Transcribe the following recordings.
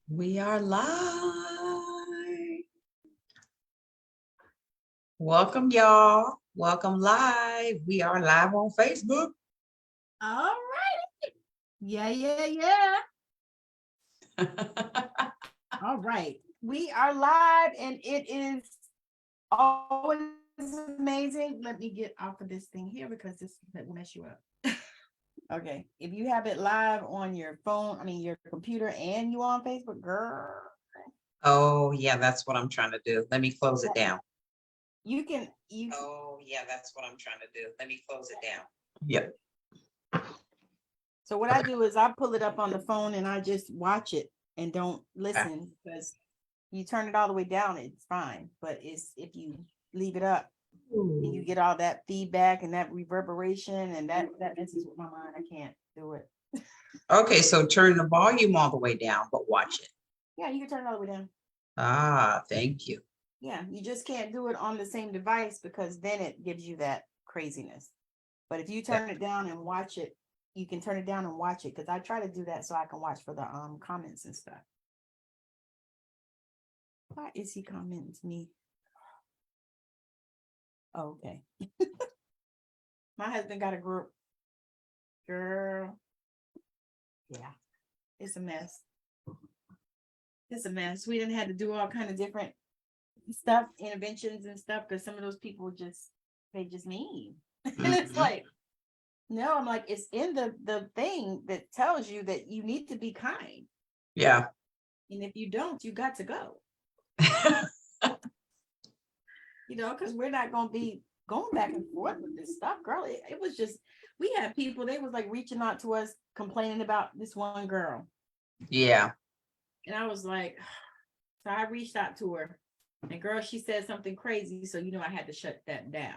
We are live. Welcome, y'all. Welcome live. We are live on Facebook. All right. Yeah. All right. We are live and it is always amazing. Let me get off of this thing here because this will mess you up. Okay. If you have it live on your phone, your computer and you on Facebook, girl. Oh, yeah, that's what I'm trying to do. Let me close it down. Oh, yeah, that's what I'm trying to do. Let me close it down. Yep. So what I do is I pull it up on the phone and I just watch it and don't listen because you turn it all the way down, it's fine. But it's if you leave it up, and you get all that feedback and that reverberation and that messes with my mind. I can't do it. Okay, so turn the volume all the way down, but watch it. Yeah, you can turn it all the way down. Ah, thank you. Yeah, you just can't do it on the same device because then it gives you that craziness. But if you turn it down and watch it, you can turn it down and watch it because I try to do that so I can watch for the comments and stuff. Why is he commenting to me? Oh, okay. My husband got a group. Girl. Yeah, it's a mess. It's a mess. We didn't have to do all kind of different stuff, interventions and stuff, because some of those people they just mean. And it's like, no, I'm like, it's in the thing that tells you that you need to be kind. Yeah. And if you don't, you got to go. Because we're not going to be going back and forth with this stuff, girl. It was just, we had people, they was like reaching out to us, complaining about this one girl. Yeah. And I was like, so I reached out to her. And girl, she said something crazy. So, I had to shut that down.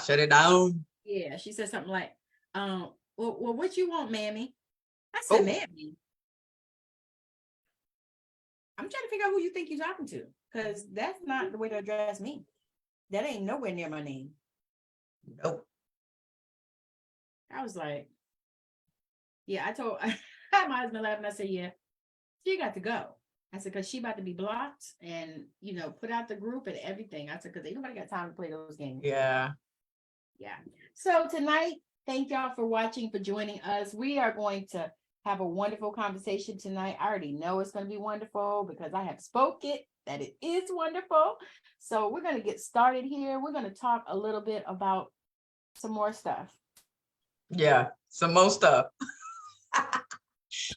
Shut it down. Yeah. She said something like, well, what you want, mammy? I said, mammy. I'm trying to figure out who you think you're talking to. Because that's not the way to address me. That ain't nowhere near my name. Nope. I was like, yeah, I told my husband laughing. I said, yeah, she got to go. I said, because she about to be blocked and, put out the group and everything. I said, because ain't nobody got time to play those games. Yeah. Yeah. So tonight, thank y'all for watching, for joining us. We are going to have a wonderful conversation tonight. I already know it's going to be wonderful because I have spoke it that it is wonderful. So we're going to get started here. We're going to talk a little bit about some more stuff. Yeah, some more stuff.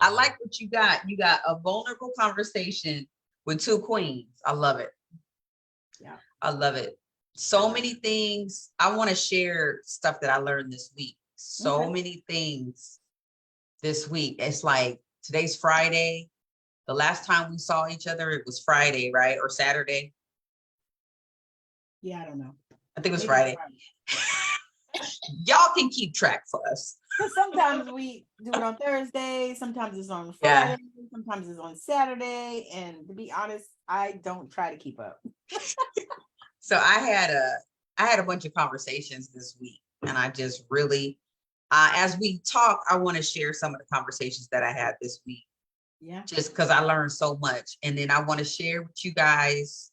I like what you got. You got a vulnerable conversation with two queens. I love it. Yeah. I love it. So many things. I want to share stuff that I learned this week. So many things this week. It's like today's Friday. The last time we saw each other, it was Friday, right? Or Saturday. Yeah, I don't know. I think it was Friday. Y'all can keep track for us. Sometimes we do it on Thursday. Sometimes it's on Friday. Yeah. Sometimes it's on Saturday. And to be honest, I don't try to keep up. So I had a bunch of conversations this week, and I just really, as we talk, I want to share some of the conversations that I had this week. Yeah. Just because I learned so much, and then I want to share with you guys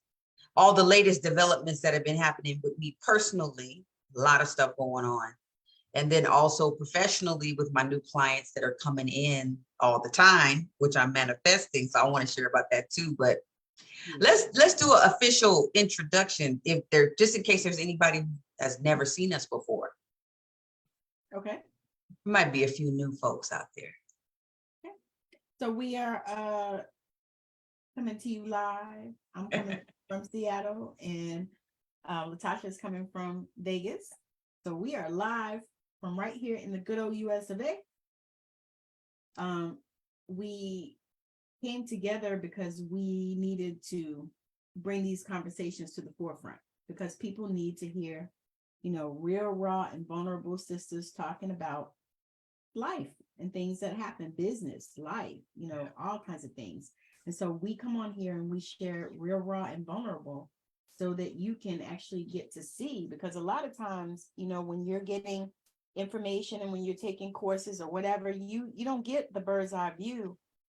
all the latest developments that have been happening with me personally. A lot of stuff going on. And then also professionally with my new clients that are coming in all the time, which I'm manifesting. So I want to share about that too. But let's do an official introduction just in case there's anybody that's never seen us before. Okay. Might be a few new folks out there. Okay. So we are coming to you live. I'm coming from Seattle, and Latasha's coming from Vegas. So we are live from right here in the good old US of A. We came together because we needed to bring these conversations to the forefront because people need to hear, real, raw, and vulnerable sisters talking about life and things that happen, business, life, all kinds of things. And so we come on here and we share real, raw, and vulnerable so that you can actually get to see, because a lot of times, when you're getting information and when you're taking courses or whatever, you don't get the bird's eye view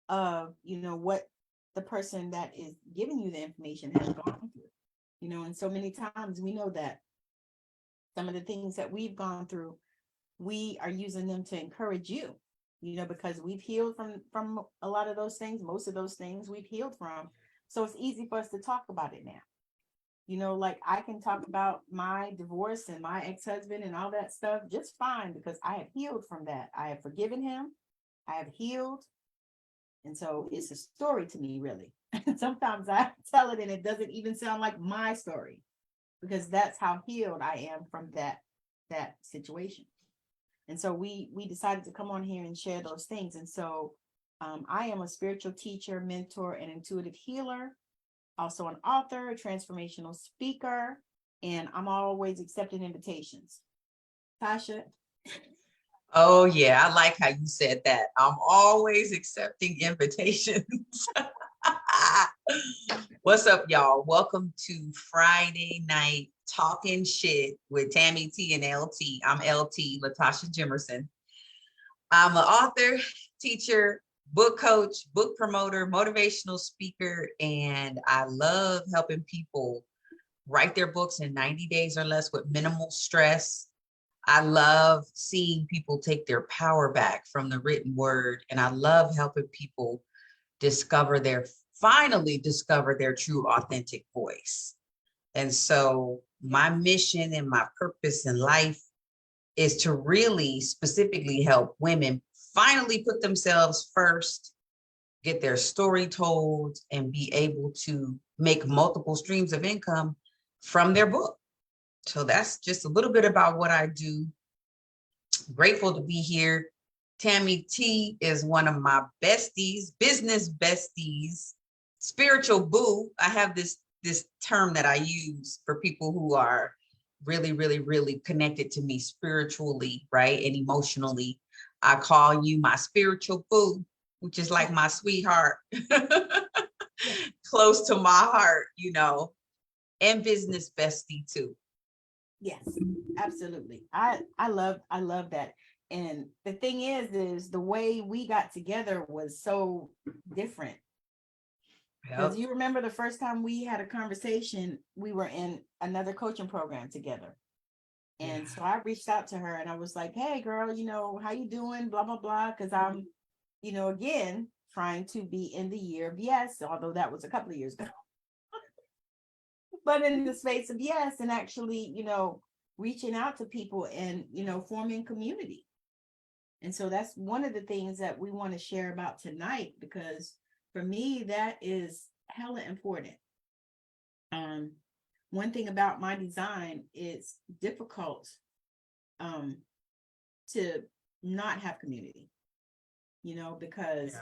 of, what the person that is giving you the information has gone through. You know, and so many times we know that some of the things that we've gone through, we are using them to encourage you, you know, because we've healed from a lot of those things. Most of those things we've healed from. So it's easy for us to talk about it now. You know, like I can talk about my divorce and my ex-husband and all that stuff just fine because I have healed from that. I have forgiven him. I have healed. And so it's a story to me, really. Sometimes I tell it and it doesn't even sound like my story because that's how healed I am from that situation. And so we decided to come on here and share those things. And so I am a spiritual teacher, mentor, and intuitive healer, also an author, a transformational speaker, and I'm always accepting invitations. Tasha? Oh, yeah. I like how you said that. I'm always accepting invitations. What's up, y'all? Welcome to Friday Night Talking Shit with Tammi T and LT. I'm LT, Latasha Jimerson. I'm an author, teacher, book coach, book promoter, motivational speaker, and I love helping people write their books in 90 days or less with minimal stress. I love seeing people take their power back from the written word, and I love helping people finally discover their true authentic voice. And so my mission and my purpose in life is to really specifically help women finally put themselves first, get their story told, and be able to make multiple streams of income from their book. So that's just a little bit about what I do. Grateful to be here. Tammi T is one of my besties, business besties, spiritual boo. I have this term that I use for people who are really, really, really connected to me spiritually, right? And emotionally. I call you my spiritual boo, which is like my sweetheart, close to my heart, you know, and business bestie too. Yes, absolutely. I love that. And the thing is the way we got together was so different. Because you remember the first time we had a conversation, we were in another coaching program together. And so I reached out to her and I was like, hey girl, you know, how you doing? Blah, blah, blah. Because I'm, you know, again, trying to be in the year of yes, although that was a couple of years ago. But in the space of yes, and actually, you know, reaching out to people and, you know, forming community. And so that's one of the things that we want to share about tonight, because for me, that is hella important. One thing about my design is difficult to not have community, you know, because,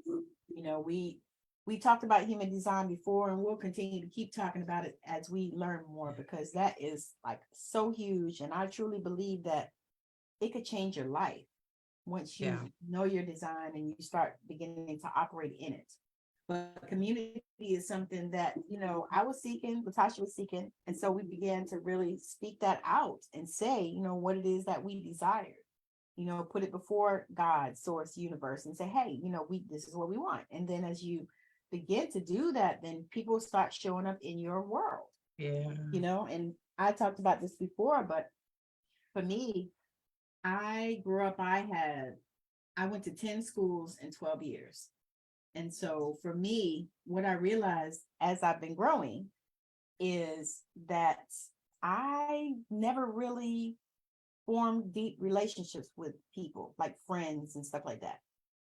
you know, we talked about human design before, and we'll continue to keep talking about it as we learn more, because that is like so huge. And I truly believe that it could change your life once you know your design and you start beginning to operate in it. But community is something that, you know, I was seeking, Latasha was seeking. And so we began to really speak that out and say, you know, what it is that we desire, you know, put it before God, source, universe, and say, hey, you know, this is what we want. And then as you begin to do that, then people start showing up in your world. You know, and I talked about this before, but for me, I grew up, I went to 10 schools in 12 years. And so for me, what I realized as I've been growing is that I never really formed deep relationships with people, like friends and stuff like that.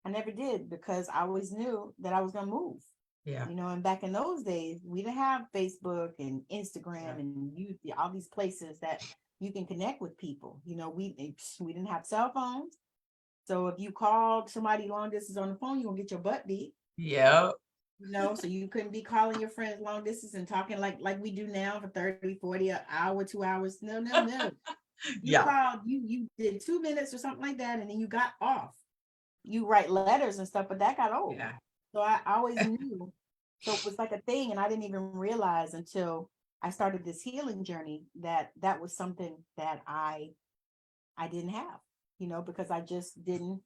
I never did, because I always knew that I was going to move. You know, and back in those days, we didn't have Facebook and Instagram and all these places that you can connect with people. You know, we didn't have cell phones. So if you called somebody long distance on the phone, you're gonna get your butt beat. You know, so you couldn't be calling your friends long distance and talking like we do now for 30, 40, an hour, 2 hours. No. You called, you did 2 minutes or something like that, and then you got off. You write letters and stuff, but that got old. So I always knew. So it was like a thing, and I didn't even realize until I started this healing journey that was something that I didn't have, you know, because I just didn't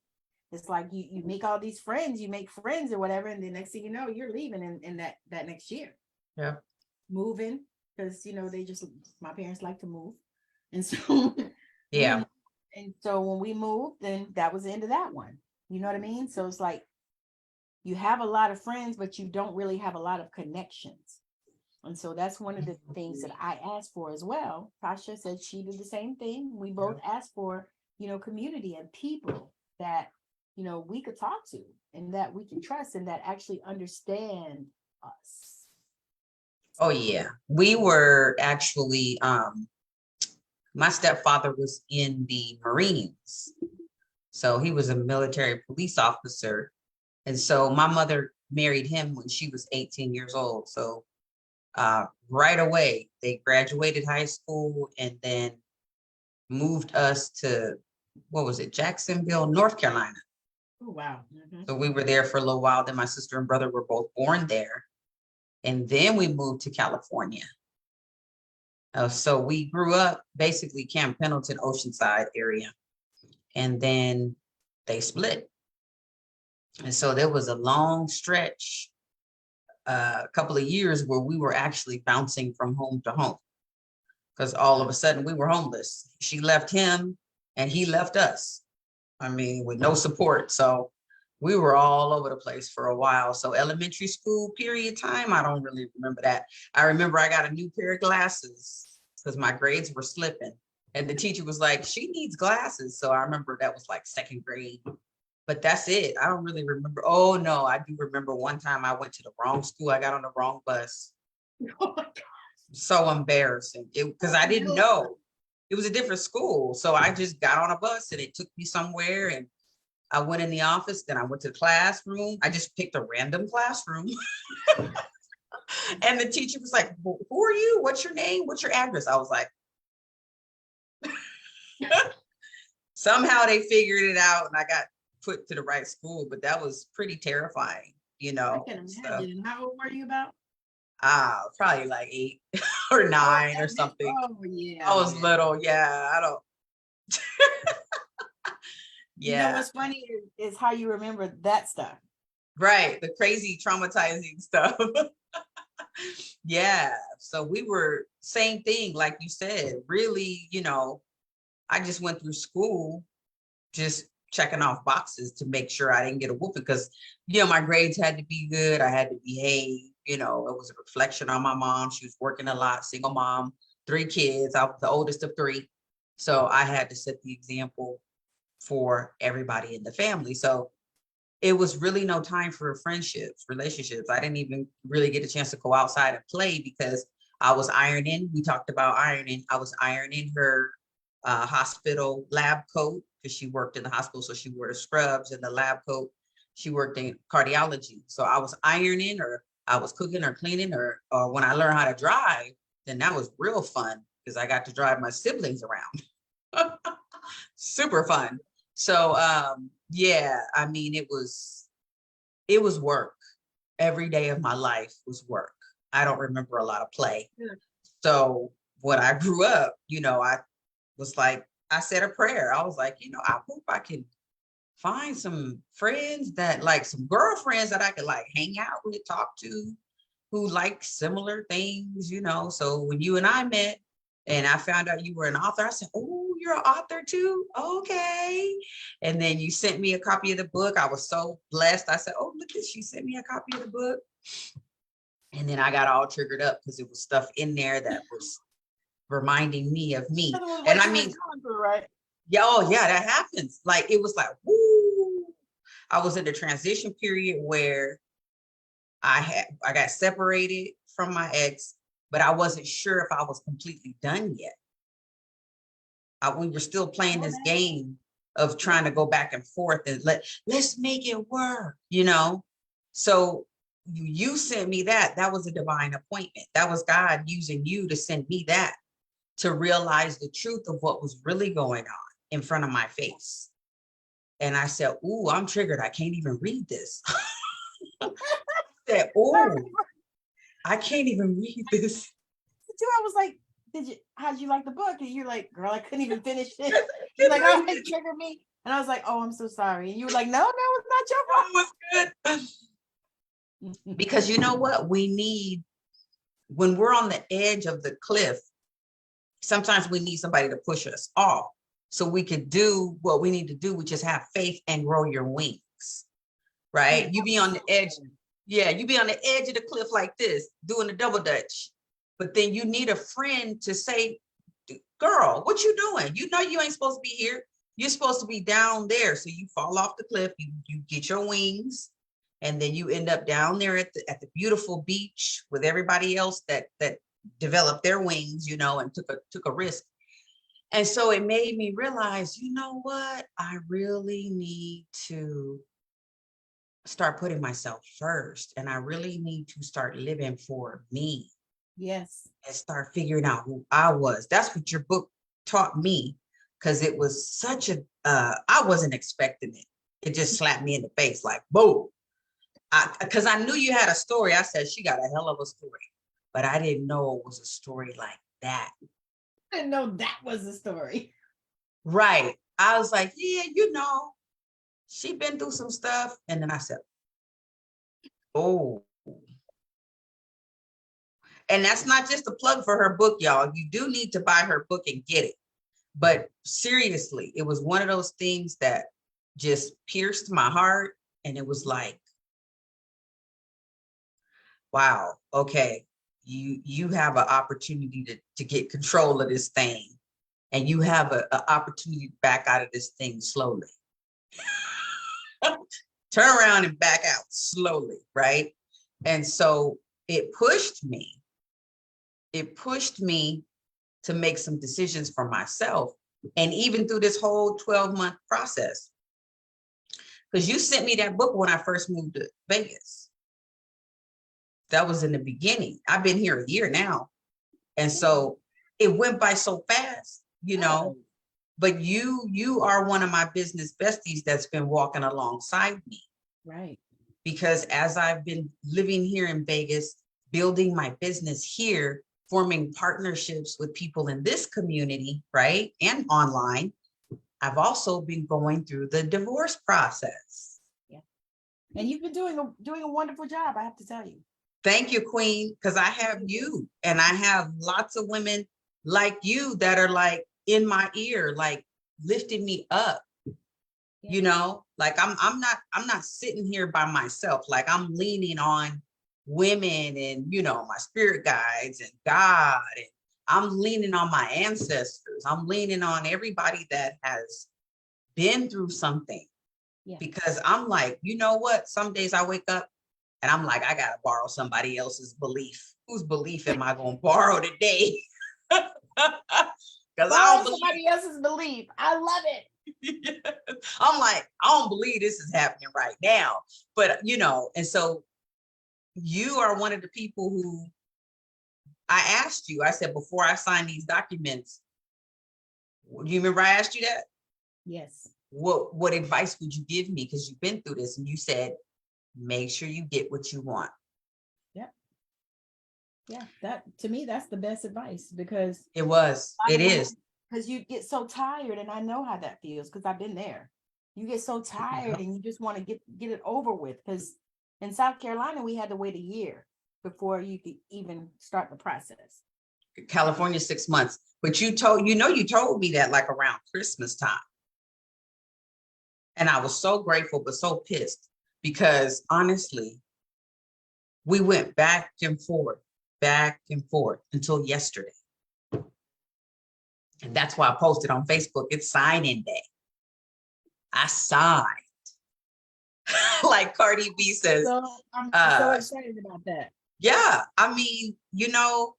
it's like you make all these friends, you make friends or whatever, and the next thing you know, you're leaving in that next year. Yeah. Moving, because my parents like to move. And so Yeah. and so when we moved, then that was the end of that one. You know what I mean? So it's like you have a lot of friends, but you don't really have a lot of connections. And so that's one of the things that I asked for as well. Tasha said she did the same thing. We both asked for, community and people that, we could talk to and that we can trust and that actually understand us. Oh yeah. We were actually, my stepfather was in the Marines. So he was a military police officer. And so my mother married him when she was 18 years old. So right away, they graduated high school and then moved us to, what was it, Jacksonville, North Carolina. Oh, wow. Mm-hmm. So we were there for a little while. Then my sister and brother were both born there. And then we moved to California. So we grew up basically Camp Pendleton, Oceanside area. And then they split. And so there was a long stretch, a couple of years where we were actually bouncing from home to home. Because all of a sudden we were homeless. She left him and he left us. I mean, with no support. So we were all over the place for a while. So elementary school period time, I don't really remember that. I remember I got a new pair of glasses because my grades were slipping. And the teacher was like, she needs glasses. So I remember that was like second grade. But that's it. I don't really remember. Oh, no, I do remember one time I went to the wrong school. I got on the wrong bus. Oh my God. So embarrassing because I didn't know. It was a different school. So I just got on a bus and it took me somewhere and I went in the office. Then I went to the classroom. I just picked a random classroom. And the teacher was like, who are you? What's your name? What's your address? I was like, somehow they figured it out and I got put to the right school, but that was pretty terrifying, I can imagine. How old were you about? Probably like 8 or 9 or something. Oh yeah. I was little. Yeah, I don't. Yeah. You know what's funny is how you remember that stuff. Right. The crazy traumatizing stuff. Yeah. So we were same thing, like you said, really, I just went through school just checking off boxes to make sure I didn't get a whooping because, my grades had to be good. I had to behave. It was a reflection on my mom. She was working a lot, single mom, 3 kids. I was the oldest of 3. So I had to set the example for everybody in the family. So it was really no time for friendships, relationships. I didn't even really get a chance to go outside and play because I was ironing. We talked about ironing. I was ironing her hospital lab coat because she worked in the hospital. So she wore the scrubs and the lab coat. She worked in cardiology. So I was ironing or I was cooking or cleaning or when I learned how to drive, then that was real fun because I got to drive my siblings around. Super fun. So yeah, I mean, it was work. Every day of my life was work. I don't remember a lot of play. Yeah. So when I grew up, I was like, I said a prayer. I was like, I hope I can find some friends that like some girlfriends that I could like hang out with, talk to, who like similar things, So when you and I met and I found out you were an author, I said, oh, you're an author too? Okay. And then you sent me a copy of the book. I was so blessed. I said, oh, look at, she sent me a copy of the book. And then I got all triggered up because it was stuff in there that was reminding me of me. And I mean, right? Yeah, oh yeah, that happens. Like it was like, woo. I was in the transition period where I got separated from my ex, but I wasn't sure if I was completely done yet. We were still playing this game of trying to go back and forth and let's make it work, So you sent me that. That was a divine appointment. That was God using you to send me that to realize the truth of what was really going on in front of my face. And I said, ooh, I'm triggered. I can't even read this. I said, ooh, I can't even read this. I was like, how'd you like the book? And you're like, girl, I couldn't even finish it. You're like, oh, it triggered me. And I was like, oh, I'm so sorry. And you were like, no, it's not your fault. It was good. Because you know what? We need, when we're on the edge of the cliff, sometimes we need somebody to push us off so we could do what we need to do, which is have faith and grow your wings, right? You be on the edge. Yeah, you be on the edge of the cliff like this, doing the double dutch. But then you need a friend to say, girl, what you doing? You know you ain't supposed to be here. You're supposed to be down there. So you fall off the cliff, you get your wings, and then you end up down there at the beautiful beach with everybody else that developed their wings, you know, and took a risk. And so it made me realize, you know what? I really need to start putting myself first. And I really need to start living for me. Yes. And start figuring out who I was. That's what your book taught me, because it was such a, I wasn't expecting it. It just slapped me in the face like, boom. Because I knew you had a story. I said, she got a hell of a story. But I didn't know it was a story like that. I didn't know that was a story. Right. I was like, yeah, you know, she been through some stuff. And then I said, oh. And that's not just a plug for her book, y'all. You do need to buy her book and get it. But seriously, it was one of those things that just pierced my heart. And it was like, wow, okay, you have an opportunity to get control of this thing. And you have an opportunity to back out of this thing slowly. Turn around and back out slowly, right? And so it pushed me. It pushed me to make some decisions for myself. And even through this whole 12-month process, because you sent me that book when I first moved to Vegas. That was in the beginning. I've been here a year now. And so it went by so fast, you know, but you are one of my business besties that's been walking alongside me. Right. Because as I've been living here in Vegas, building my business here, forming partnerships with people in this community, right, and online, I've also been going through the divorce process. Yeah. And you've been doing a wonderful job, I have to tell you. Thank you, Queen, because I have you and I have lots of women like you that are like in my ear, like lifting me up. Yeah. You know, like I'm not sitting here by myself. Like I'm leaning on women and, you know, my spirit guides and God, and I'm leaning on my ancestors. I'm leaning on everybody that has been through something. Yeah. Because I'm like, you know what? Some days I wake up and I'm like, I gotta borrow somebody else's belief. Whose belief am I gonna borrow today? Because I don't believe somebody else's belief. I love it. I'm like, I don't believe this is happening right now. But you know, and so you are one of the people who I asked you, I said, before I sign these documents, do you remember I asked you that? Yes. What advice would you give me? Because you've been through this, and you said, make sure you get what you want. Yep. Yeah, that to me, that's the best advice, because it is. Because you get so tired, and I know how that feels because I've been there. You get so tired and you just want to get it over with, because in South Carolina, we had to wait a year before you could even start the process. California, 6 months. But you told me that like around Christmas time. And I was so grateful, but so pissed, because honestly, we went back and forth until yesterday. And that's why I posted on Facebook, it's signing day. I signed. Like Cardi B says. So I'm so excited about that. Yeah. I mean, you know,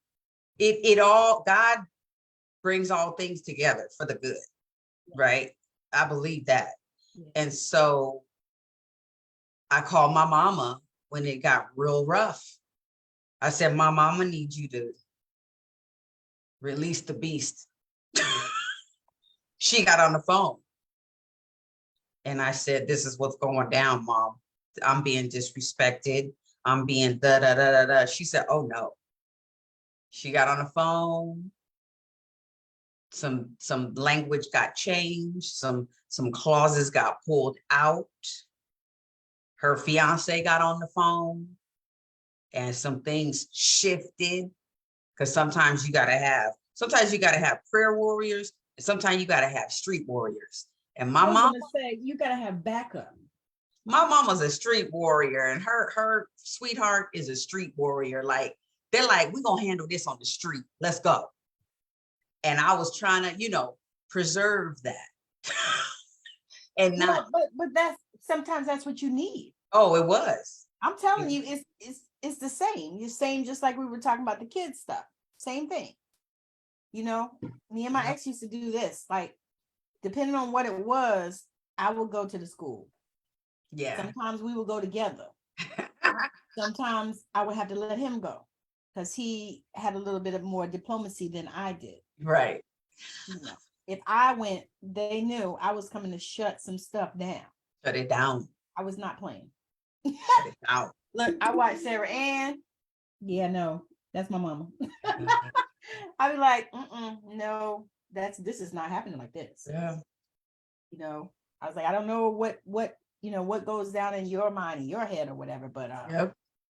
it all, God brings all things together for the good, right? I believe that. Yeah. And so I called my mama when it got real rough. I said, my mama needs you to release the beast. She got on the phone. And I said, this is what's going down, Mom. I'm being disrespected. I'm being da-da-da-da-da. She said, oh, no. She got on the phone some language got changed, some clauses got pulled out. Her fiance got on the phone and some things shifted, because sometimes you got to have prayer warriors, and sometimes you got to have street warriors. And I was gonna say, you gotta have backup. My mama's a street warrior, and her sweetheart is a street warrior. Like, they're like, we're gonna handle this on the street. Let's go. And I was trying to, preserve that. And not, but that's sometimes that's what you need. Oh, it was. I'm telling you, it's the same. You're same, just like we were talking about the kids stuff. Same thing. Me and my ex used to do this. Like, depending on what it was, I would go to the school. Yeah. Sometimes we would go together. Sometimes I would have to let him go because he had a little bit of more diplomacy than I did. Right. If I went, they knew I was coming to shut some stuff down. Shut it down. I was not playing. Shut it down. Look, I watched Sarah Ann. Yeah, no, that's my mama. I'd be like, no, this is not happening like this. Yeah. I was like, I don't know what goes down in your mind, in your head or whatever, but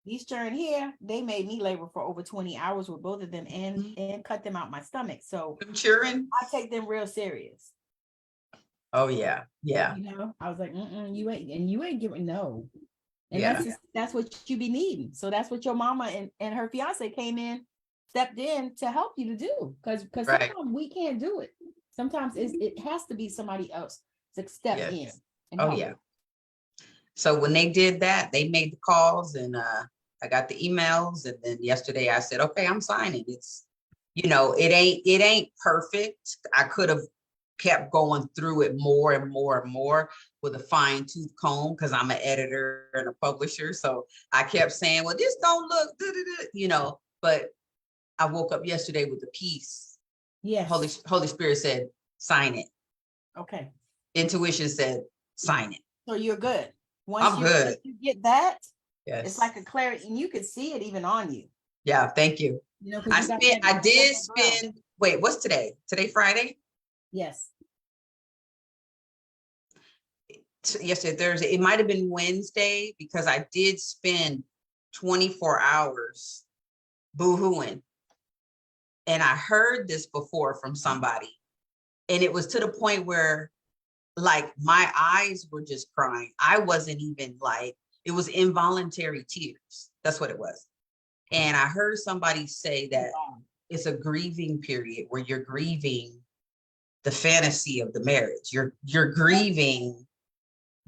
these children here, they made me labor for over 20 hours with both of them and cut them out my stomach. So children, I take them real serious. Oh yeah. Yeah. I was like, you ain't giving no. And that's what you be needing. So that's what your mama and her fiance stepped in to help you to do. Because sometimes we can't do it. Sometimes it has to be somebody else to step in. And yeah. So when they did that, they made the calls, and I got the emails, and then yesterday I said, okay, I'm signing. It's, it ain't perfect. I could have kept going through it more and more and more with a fine tooth comb, because I'm an editor and a publisher. So I kept saying, well, this don't look, but I woke up yesterday with the peace. Yes. Holy Spirit said, sign it. Okay. Intuition said, sign it. So you're good. I'm good. You get that, yes, it's like a clarity, and you can see it even on you. Yeah, thank you. I did spend. Wait, what's today? Today, Friday? Yes. Yesterday, Thursday. It might have been Wednesday, because I did spend 24 hours boo-hooing. And I heard this before from somebody, and it was to the point where, like, my eyes were just crying. I wasn't even it was involuntary tears. That's what it was. And I heard somebody say that it's a grieving period where you're grieving the fantasy of the marriage. You're grieving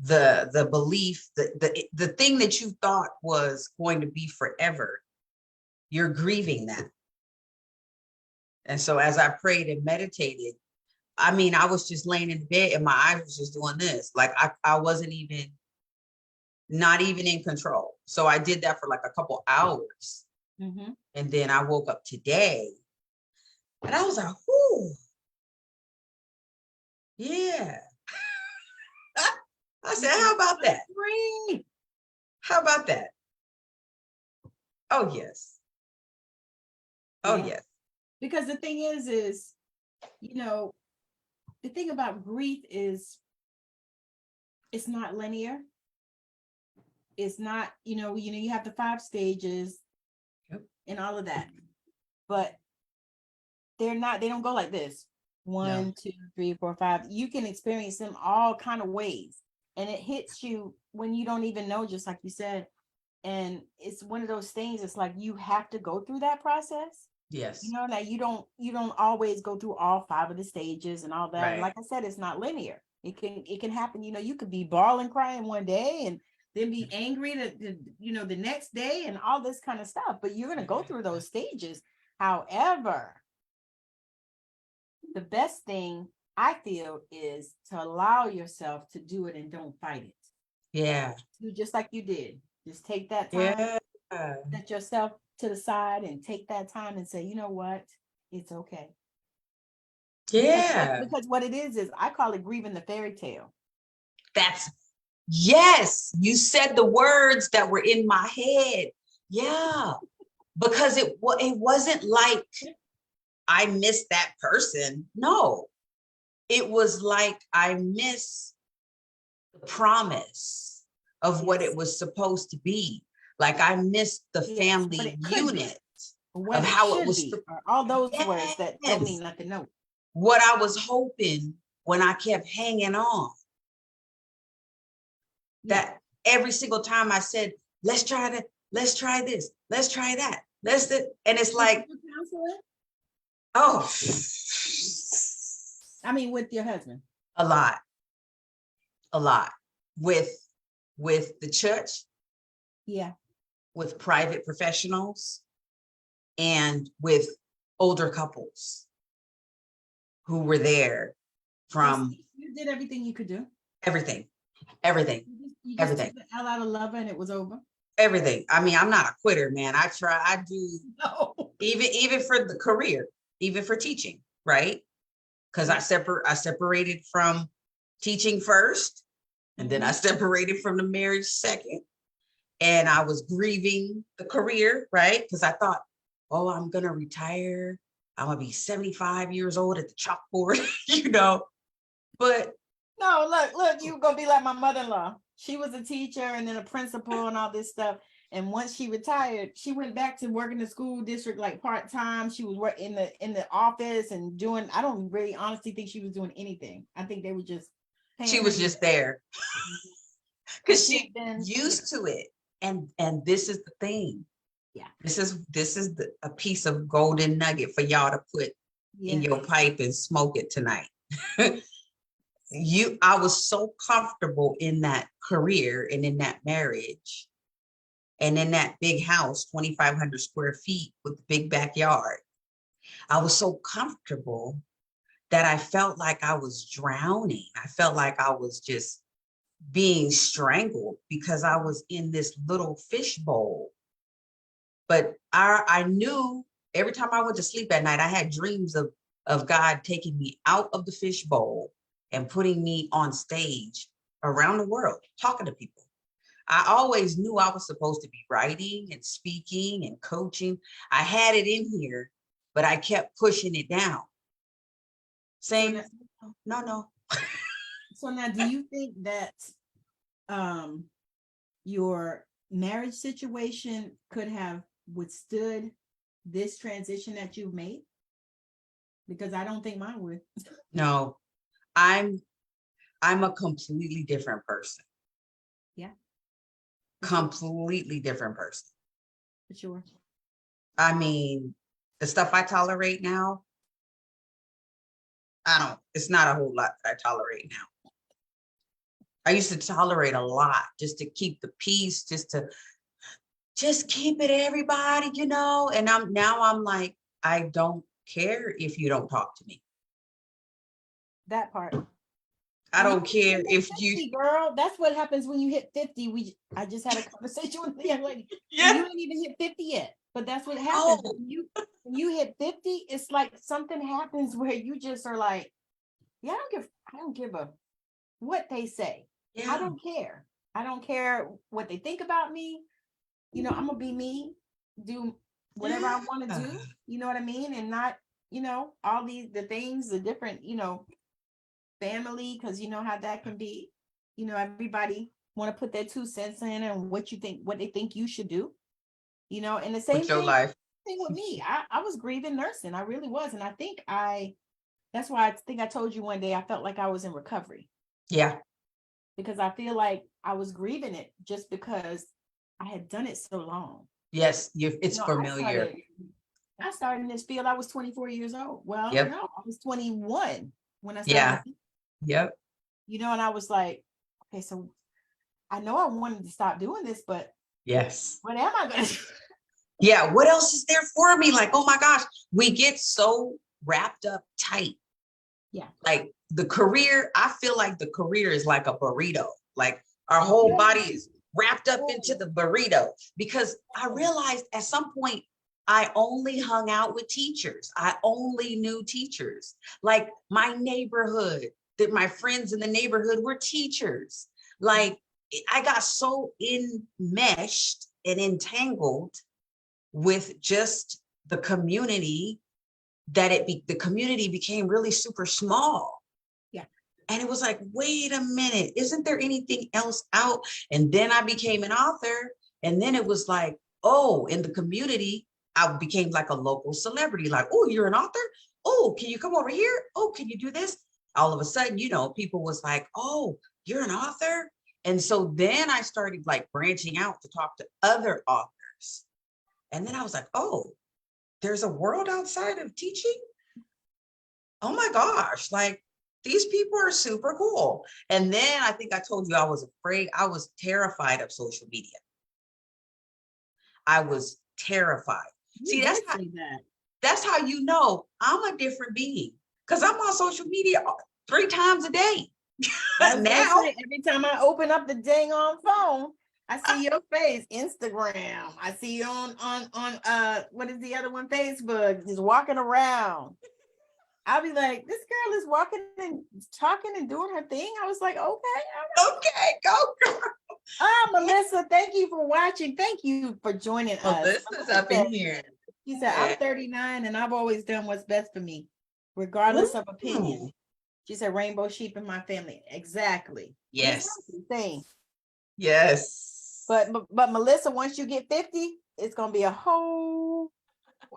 the belief, the thing that you thought was going to be forever. You're grieving that. And so as I prayed and meditated, I was just laying in bed and my eyes was just doing this. Like I wasn't not even in control. So I did that for like a couple hours. Mm-hmm. And then I woke up today and I was like, whoo, yeah. I said, how about that? How about that? Oh, yes. Oh, yes. Because the thing is, the thing about grief is it's not linear. It's not, you have the 5 stages and all of that, but they don't go like this. 1, 2, 3, 4, 5. You can experience them all kind of ways. And it hits you when you don't even know, just like you said. And it's one of those things, it's like you have to go through that process. Yes. Like you don't always go through all 5 of the stages and all that. Right. Like I said, it's not linear. It can happen, you could be bawling, crying one day and then be angry the next day and all this kind of stuff. But you're going to go through those stages. However, the best thing I feel is to allow yourself to do it and don't fight it. Yeah. Do just like you did. Just take that time, set yourself to the side and take that time and say, you know what? It's okay. Yeah. Because what it is I call it grieving the fairy tale. Yes. You said the words that were in my head. Yeah. Because it wasn't like I missed that person. No, it was like I missed the promise of what it was supposed to be. Like I missed the family unit of how it was. All those words that don't mean nothing. No. What I was hoping when I kept hanging on. That every single time I said, let's try that, let's try this, let's try that, and it's like, oh, I mean, with your husband, a lot with the church, with private professionals, and with older couples who were there from. You did everything you could do. Everything. You just took the L out of love and it was over. Everything. I mean, I'm not a quitter, man. I do. No. Even for the career, even for teaching, right? Because I separated from teaching first, and then I separated from the marriage second. And I was grieving the career, right? Because I thought, oh, I'm gonna retire. I'm gonna be 75 years old at the chalkboard, But no, look, you're gonna be like my mother-in-law. She was a teacher and then a principal and all this stuff. And once she retired, she went back to work in the school district like part-time. She was working in the office and doing, I don't really honestly think she was doing anything. I think they were just she was just there. Because she used to it. And this is the thing. Yeah. This is a piece of golden nugget for y'all to put in your pipe and smoke it tonight. I was so comfortable in that career and in that marriage and in that big house, 2,500 square feet with the big backyard. I was so comfortable that I felt like I was drowning. I felt like I was just being strangled because I was in this little fishbowl. But I knew every time I went to sleep at night, I had dreams of God taking me out of the fishbowl and putting me on stage around the world, talking to people. I always knew I was supposed to be writing and speaking and coaching. I had it in here, but I kept pushing it down. Saying, no. So now, do you think that your marriage situation could have withstood this transition that you've made? Because I don't think mine would. No. I'm a completely different person. Yeah. Completely different person. For sure. I mean, the stuff I tolerate now, it's not a whole lot that I tolerate now. I used to tolerate a lot just to keep the peace, just keep it everybody, and I'm like, I don't care if you don't talk to me. That part. I don't care if 50, you girl, that's what happens when you hit 50. I just had a conversation with the young lady. Yeah. You ain't even hit 50 yet, but that's what happens. Oh. When you hit 50, it's like something happens where you just are like, yeah, I don't give a what they say. Yeah. I don't care what they think about me. I'm gonna be me, do whatever I want to do, you know what I mean? And not, all the things, the different, family, because you know how that can be. Everybody want to put their 2 cents in and what they think you should do. And the same thing with me. I was grieving nursing. I really was. And I think that's why I think I told you one day I felt like I was in recovery. Yeah. Because I feel like I was grieving it just because I had done it so long. Yes, it's familiar. I started in this field. I was 24 years old. Well, no, I was 21 when I started. Yeah. Yep. And I was like, okay, so I know I wanted to stop doing this, but yes, what am I going to do? Yeah, what else is there for me? Like, oh my gosh, we get so wrapped up tight. Yeah. Like the career, I feel like the career is like a burrito. Like our whole body is wrapped up into the burrito, because I realized at some point I only hung out with teachers. I only knew teachers. Like my neighborhood, that my friends in the neighborhood were teachers. Like I got so enmeshed and entangled with just the community that the community became really super small. Yeah. And it was like, wait a minute, isn't there anything else out? And then I became an author. And then it was like, oh, in the community, I became like a local celebrity. Like, oh, you're an author? Oh, can you come over here? Oh, can you do this? All of a sudden, you know, people was like, oh, you're an author? And so then I started like branching out to talk to other authors. And then I was like, oh, there's a world outside of teaching? Oh my gosh, like these people are super cool. And then I think I told you I was afraid, I was terrified of social media. I was terrified. See, that's how you know I'm a different being, because I'm on social media 3 times a day. Now, every time I open up the dang on phone, I see your face. Instagram. I see you on what is the other one? Facebook. Just walking around. I'll be like, this girl is walking and talking and doing her thing. I was like, okay, go girl. Melissa, thank you for watching. Thank you for joining us. Melissa's up in here. She said, I'm 39 and I've always done what's best for me, regardless of opinion. She said, rainbow sheep in my family. Exactly. Yes. Same. Yes. But Melissa, once you get 50, it's going to be a whole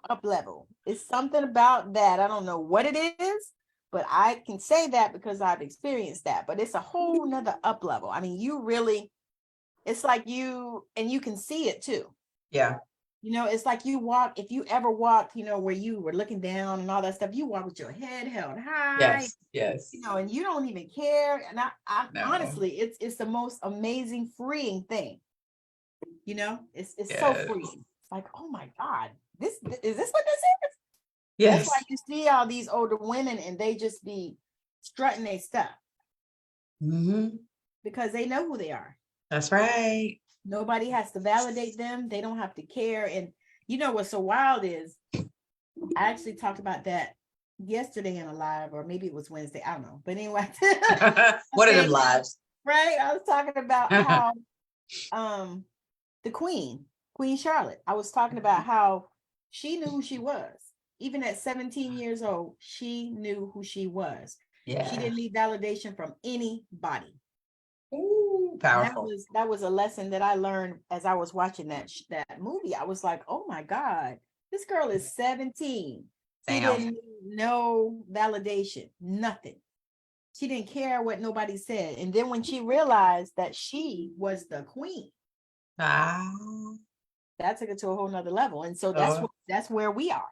up level. It's something about that. I don't know what it is, but I can say that because I've experienced that. But it's a whole nother up level. I mean, you really, it's like you, and you can see it too. Yeah. You know, it's like you walk, if you ever walked, you know, where you were looking down and all that stuff, you walk with your head held high. Yes. You know, and you don't even care. And no. Honestly, it's the most amazing, freeing thing. You know, it's so freeing. It's like, oh my God, is this what this is? Yes. That's why you see all these older women and they just be strutting their stuff. Mm-hmm. Because they know who they are. That's right. Nobody has to validate them. They don't have to care. And you know what's so wild is, I actually talked about that yesterday in a live, or maybe it was Wednesday. I don't know. But anyway. One of them lives. Right. I was talking about how the Queen Charlotte, I was talking about how she knew who she was. Even at 17 years old, she knew who she was. Yeah. She didn't need validation from anybody. Ooh, powerful. That was a lesson that I learned as I was watching that movie. I was like, oh my God, this girl is 17. She didn't need no validation, nothing. She didn't care what nobody said. And then when she realized that she was the queen, that took it to a whole nother level. And so that's where we are.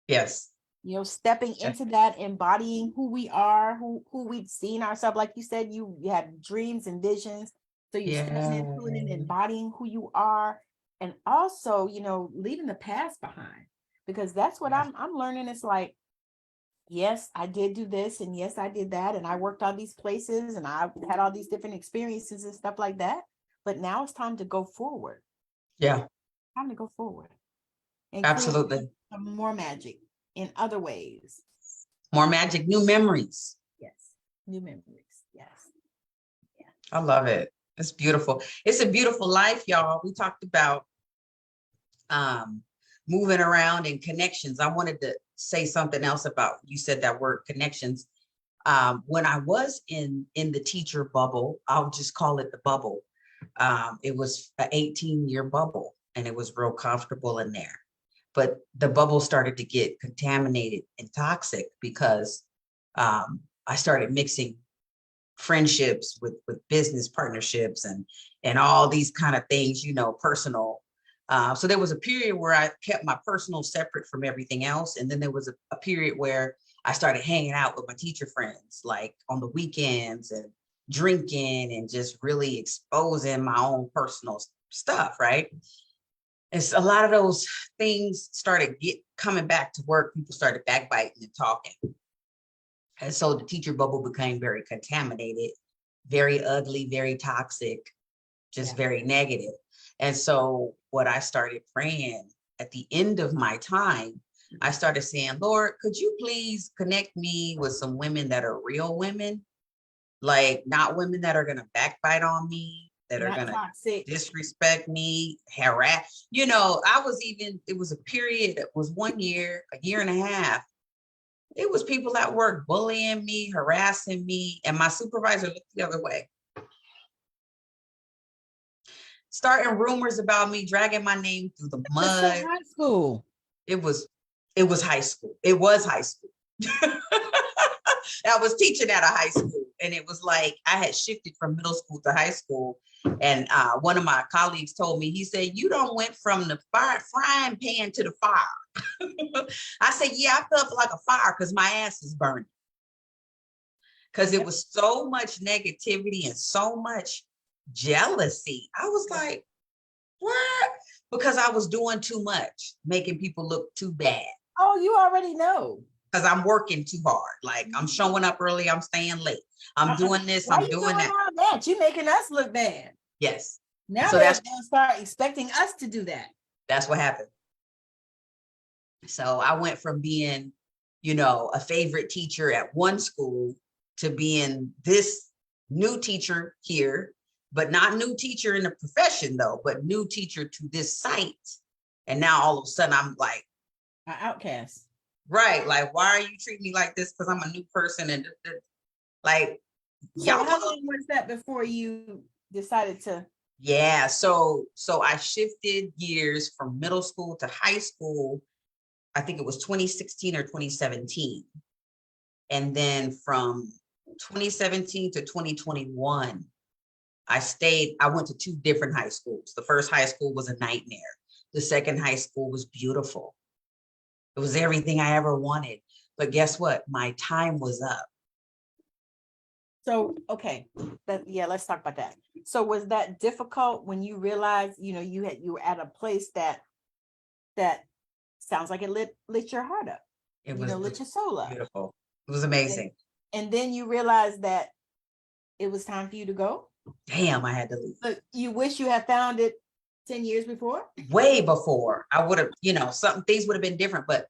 Yes. You know, stepping into that, embodying who we are, who we've seen ourselves. Like you said, you have dreams and visions. So you're stepping into it and embodying who you are. And also, you know, leaving the past behind. Because that's what I'm learning. It's like, yes, I did do this. And yes, I did that. And I worked on these places and I had all these different experiences and stuff like that. But now it's time to go forward. Yeah. Time to go forward. And absolutely. More magic. In other ways. More magic, new memories. Yes. New memories. Yes. Yeah. I love it. It's beautiful. It's a beautiful life, y'all. We talked about moving around and connections. I wanted to say something else about, you said that word connections. When I was in the teacher bubble, I'll just call it the bubble. It was an 18-year bubble and it was real comfortable in there. But the bubble started to get contaminated and toxic because I started mixing friendships with business partnerships and all these kind of things, you know, personal. So there was a period where I kept my personal separate from everything else. And then there was a period where I started hanging out with my teacher friends, like on the weekends and drinking and just really exposing my own personal stuff, right? It's a lot of those things started coming back to work. People started backbiting and talking. And so the teacher bubble became very contaminated, very ugly, very toxic, just very negative. And so what I started praying at the end of my time, I started saying, Lord, could you please connect me with some women that are real women? Like not women that are going to backbite on me, that are going to disrespect me, harass. You know, it was a period, it was 1 year, a year and a half It was people at work bullying me, harassing me, and my supervisor looked the other way. Starting rumors about me, dragging my name through the mud. That's high school. It was high school. It was high school. I was teaching at a high school, and it was like I had shifted from middle school to high school. And one of my colleagues told me, he said, "You don't went from the frying pan to the fire." I said, "Yeah, I felt like a fire because my ass is burning." Because it was so much negativity and so much jealousy. I was like, what? Because I was doing too much, making people look too bad. Oh, you already know. Because I'm working too hard. Like, I'm showing up early, I'm staying late. I'm doing this, Why I'm doing that. All that. You're making us look bad. Yes. Now So they're that's going to start expecting us to do that. That's what happened. So I went from being, you know, a favorite teacher at one school to being this new teacher here, but not new teacher in the profession though, but new teacher to this site. And now all of a sudden I'm like, an outcast. Right. Like, why are you treating me like this? Because I'm a new person. And like, so how long was that before you decided to? Yeah. So I shifted gears from middle school to high school. I think it was 2016 or 2017. And then from 2017 to 2021, I went to two different high schools. The first high school was a nightmare. The second high school was beautiful. It was everything I ever wanted. But guess what? My time was up. So, okay. Let's talk about that. So was that difficult when you realized, you know, you were at a place that sounds like it lit your heart up. It was, lit your soul up. Beautiful. It was amazing. And then you realized that it was time for you to go? Damn, I had to leave. But you wish you had found it 10 years before? Way before. I would have, things would have been different, but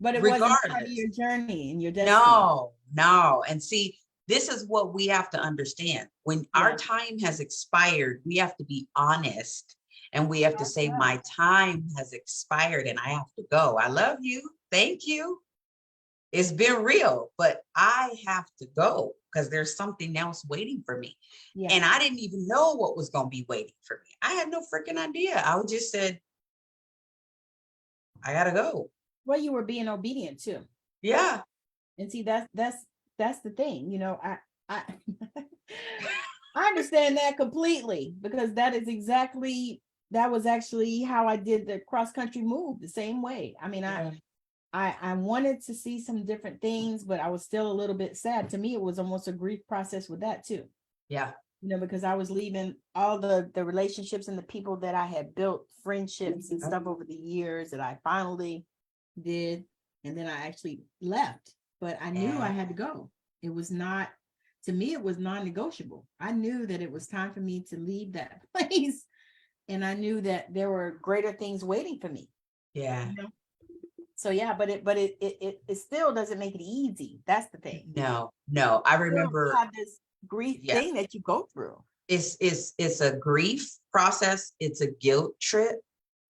it wasn't part of your journey and your destiny. No. And see, this is what we have to understand. When our time has expired, we have to be honest and we have to say, my time has expired and I have to go. I love you. Thank you. It's been real, but I have to go because there's something else waiting for me. Yeah. And I didn't even know what was going to be waiting for me. I had no freaking idea. I just said, I got to go. Well, you were being obedient too. Yeah. And see, that's the thing, I I understand that completely because that was actually how I did the cross country move the same way. I mean, I wanted to see some different things, but I was still a little bit sad. To me, it was almost a grief process with that too. Yeah. Because I was leaving all the relationships and the people that I had built friendships and stuff over the years that I finally did. And then I actually left, but I knew I had to go. It was not, to me, it was non-negotiable. I knew that it was time for me to leave that place. And I knew that there were greater things waiting for me. Yeah. So yeah, but it still doesn't make it easy. That's the thing. No. I remember you have this grief thing that you go through. It's a grief process. It's a guilt trip.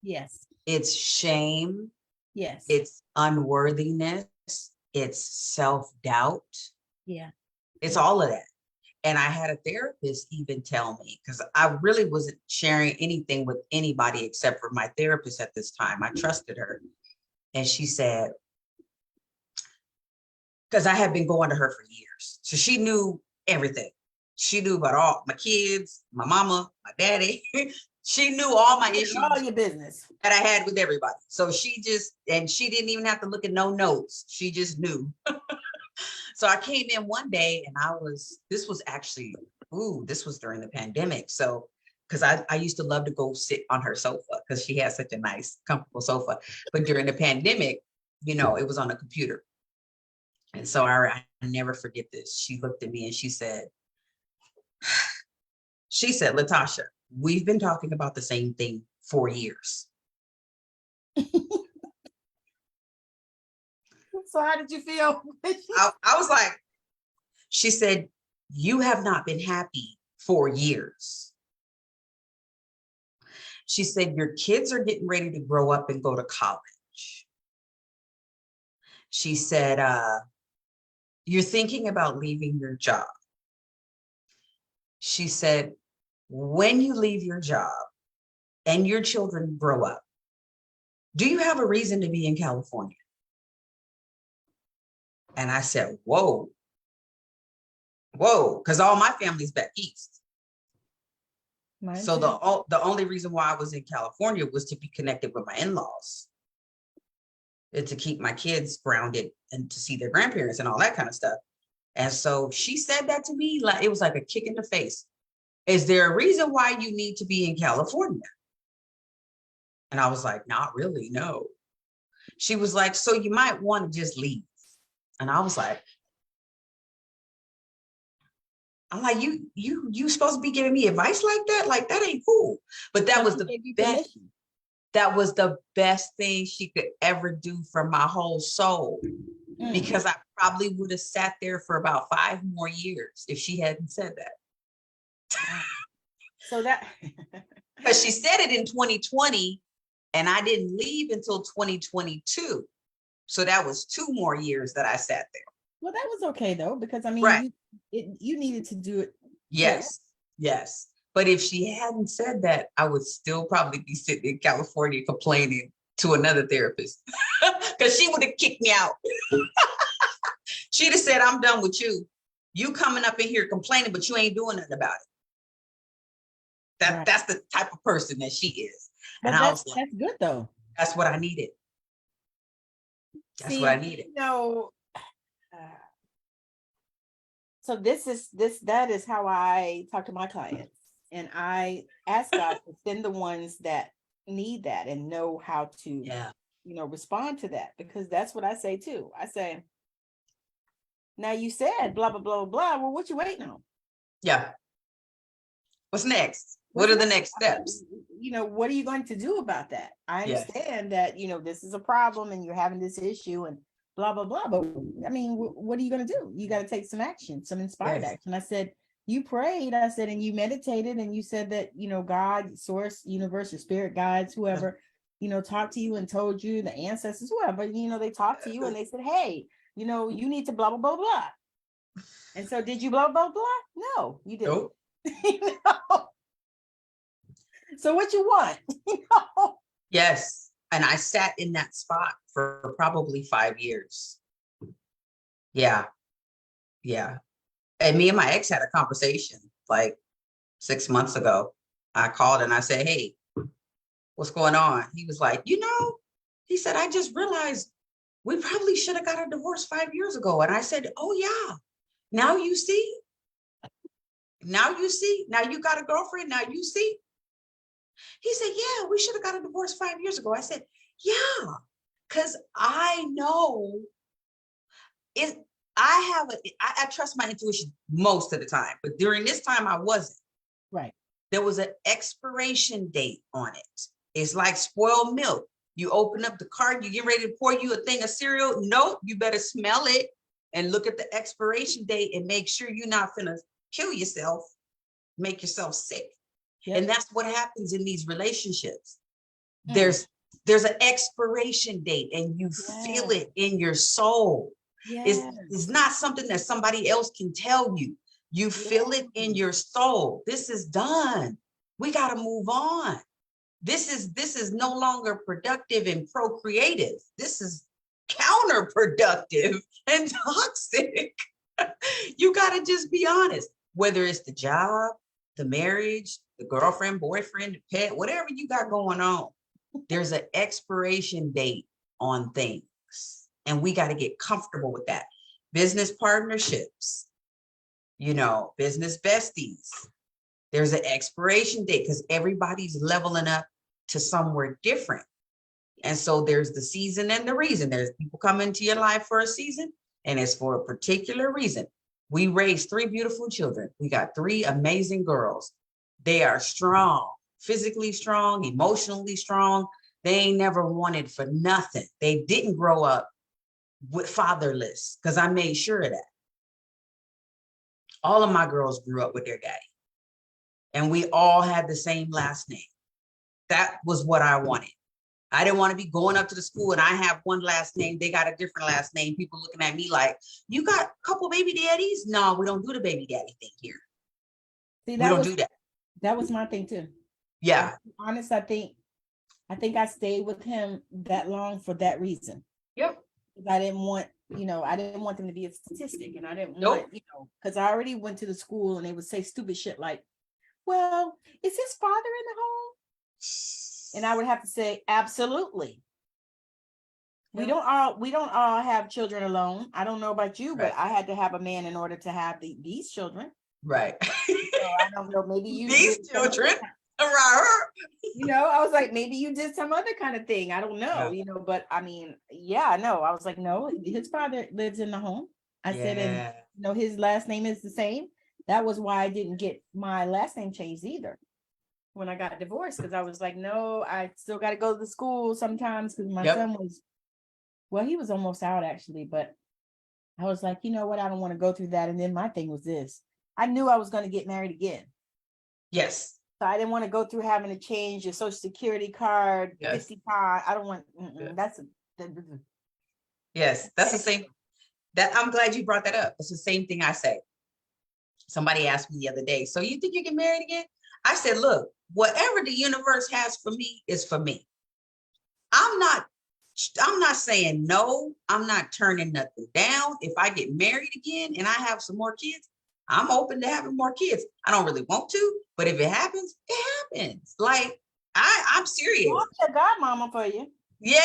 Yes. It's shame. Yes. It's unworthiness. It's self-doubt. Yeah. It's all of that. And I had a therapist even tell me, because I really wasn't sharing anything with anybody except for my therapist at this time. I trusted her. And she said, because I had been going to her for years. So she knew everything. She knew about all my kids, my mama, my daddy. She knew all my issues. All your business. That I had with everybody. So she didn't even have to look at no notes. She just knew. So I came in one day and this was during the pandemic. So, because I used to love to go sit on her sofa because she had such a nice, comfortable sofa. But during the pandemic, it was on a computer. And so I never forget this. She looked at me and she said, Latasha, we've been talking about the same thing for years. So how did you feel? I was like, she said, you have not been happy for years. She said, your kids are getting ready to grow up and go to college. She said, you're thinking about leaving your job. She said, when you leave your job and your children grow up, do you have a reason to be in California? And I said, whoa, because all my family's back east. Mine So too. the only reason why I was in California was to be connected with my in-laws and to keep my kids grounded and to see their grandparents and all that kind of stuff. And so she said that to me, like it was like a kick in the face. Is there a reason why you need to be in California? And I was like, not really, no. She was like, so you might want to just leave. And I was like, you supposed to be giving me advice like that? Like, that ain't cool. But that was the best. That was the best thing she could ever do for my whole soul, because I probably would have sat there for about 5 more years if she hadn't said that. So that, because she said it in 2020 and I didn't leave until 2022. So that was 2 more years that I sat there. well, that was okay though, because I mean, Right. you needed to do it. Yes, yes. But if she hadn't said that, I would still probably be sitting in California complaining to another therapist, because she would have kicked me out. She'd have said, I'm done with you. You coming up in here complaining, but you ain't doing nothing about it. Right. That's the type of person that she is. But And I was like, that's good though. that's what I needed. That's what I needed. You know, so that is how I talk to my clients. And I ask God to send the ones that need that and know how to, respond to that, because that's what I say too. I say, now you said blah, blah, blah, blah. Well, what you waiting on? Yeah. What's next? What are the next steps? What are you going to do about that? I understand that, this is a problem and you're having this issue and blah, blah, blah. But I mean, what are you going to do? You got to take some action, some inspired action. I said, you prayed, I said, and you meditated, and you said that, God, source, universe, or spirit guides, whoever, talked to you and told you, the ancestors, whoever, they talked to you and they said, hey, you need to blah, blah, blah, blah. And so did you blah, blah, blah? No, you didn't. Nope. So what you want? Yes. And I sat in that spot for probably 5 years. Yeah. Yeah. And me and my ex had a conversation like 6 months ago. I called and I said, hey, what's going on? He was like, he said, I just realized we probably should have got a divorce 5 years ago. And I said, oh yeah. Now you see? Now you got a girlfriend. Now you see? He said, yeah, we should have got a divorce 5 years ago. I said, yeah, because I know I trust my intuition most of the time, but during this time I wasn't. Right. There was an expiration date on it. It's like spoiled milk. You open up the carton, you get ready to pour you a thing of cereal. Nope, you better smell it and look at the expiration date and make sure you're not gonna kill yourself, make yourself sick. Yep. And that's what happens in these relationships. There's an expiration date and you feel it in your soul. It's not something that somebody else can tell you. You feel it in your soul. This is done. We got to move on. This is no longer productive and procreative. This is counterproductive and toxic. You got to just be honest, whether it's the job, the marriage, the girlfriend, boyfriend, the pet, whatever you got going on, there's an expiration date on things. And we got to get comfortable with that. Business partnerships, business besties, there's an expiration date because everybody's leveling up to somewhere different. And so there's the season and the reason. There's people come into your life for a season and it's for a particular reason. We raised 3 beautiful children. We got 3 amazing girls. They are strong, physically strong, emotionally strong. They ain't never wanted for nothing. They didn't grow up with fatherless because I made sure of that. All of my girls grew up with their daddy and we all had the same last name. That was what I wanted. I didn't want to be going up to the school and I have one last name. They got a different last name. People looking at me like, you got a couple baby daddies? No, we don't do the baby daddy thing here. See, We don't do that. That was my thing too. Yeah. To be honest, I think I stayed with him that long for that reason. Yep. I didn't want, I didn't want them to be a statistic, and I didn't Nope. want, because I already went to the school and they would say stupid shit like, well, is his father in the home? And I would have to say, absolutely. We don't all have children alone. I don't know about you, but I had to have a man in order to have these children. Right. So I don't know, maybe you these children around her. I was like, maybe you did some other kind of thing. I don't know, but I mean, yeah, no, I was like, no, his father lives in the home. I said, and his last name is the same. That was why I didn't get my last name changed either when I got divorced, because I was like, no, I still got to go to the school sometimes because my son he was almost out actually, but I was like, you know what, I don't want to go through that. And then my thing was this: I knew I was going to get married again. Yes. So I didn't want to go through having to change your social security card 50 times. I don't want. Yes, that's the same. That I'm glad you brought that up. It's the same thing I say. Somebody asked me the other day, so you think you get married again? I said, look, whatever the universe has for me is for me. I'm not saying no. I'm not turning nothing down. If I get married again and I have some more kids, I'm open to having more kids. I don't really want to, but if it happens, it happens. Like I'm serious. I'm a godmama for you. Yeah.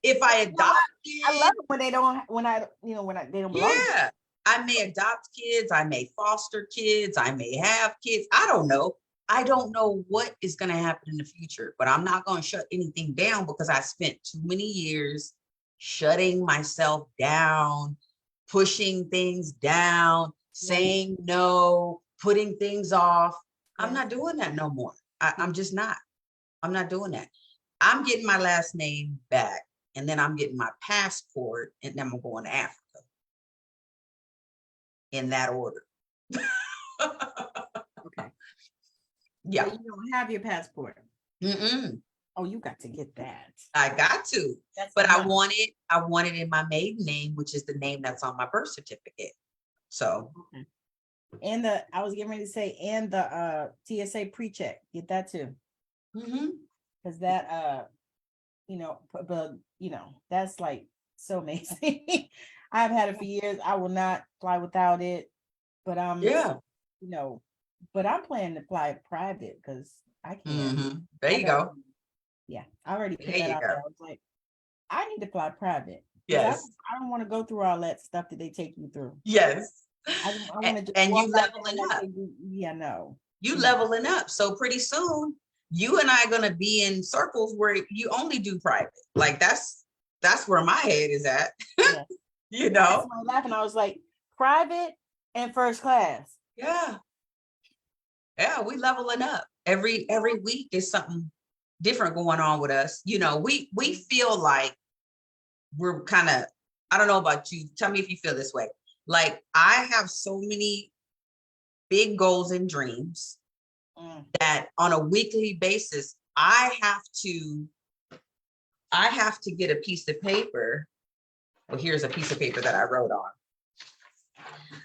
If I adopt kids, I love it when they don't belong. Yeah. I may adopt kids. I may foster kids. I may have kids. I don't know. I don't know what is going to happen in the future, but I'm not going to shut anything down because I spent too many years shutting myself down, pushing things down, saying no, putting things off. I'm not doing that no more. I'm just not. I'm not doing that. I'm getting my last name back, and then I'm getting my passport, and then I'm going to Africa. In that order. Okay. Yeah. So you don't have your passport. Mm-mm. Oh, you got to get that. I got to. But I want it in my maiden name, which is the name that's on my birth certificate. So. Okay. And I was getting ready to say, and the TSA pre-check, get that too. Mm-hmm. Because that, that's like so amazing. I've had it for years. I will not fly without it, but but I'm planning to fly private because I can't. Mm-hmm. There you go. Yeah, I already put that out there. I was like, I need to fly private. Yes. I don't want to go through all that stuff that they take you through. Yes. I want to just and you leveling up. Yeah, no. You leveling up. So pretty soon, you and I are gonna be in circles where you only do private. Like that's where my head is at. Yeah. I was laughing. I was like, private and first class. Yeah. Yeah, we leveling up. Every week there's something different going on with us. We feel like we're kind of, I don't know about you. Tell me if you feel this way. Like I have so many big goals and dreams that on a weekly basis, I have to get a piece of paper. Well, here's a piece of paper that I wrote on.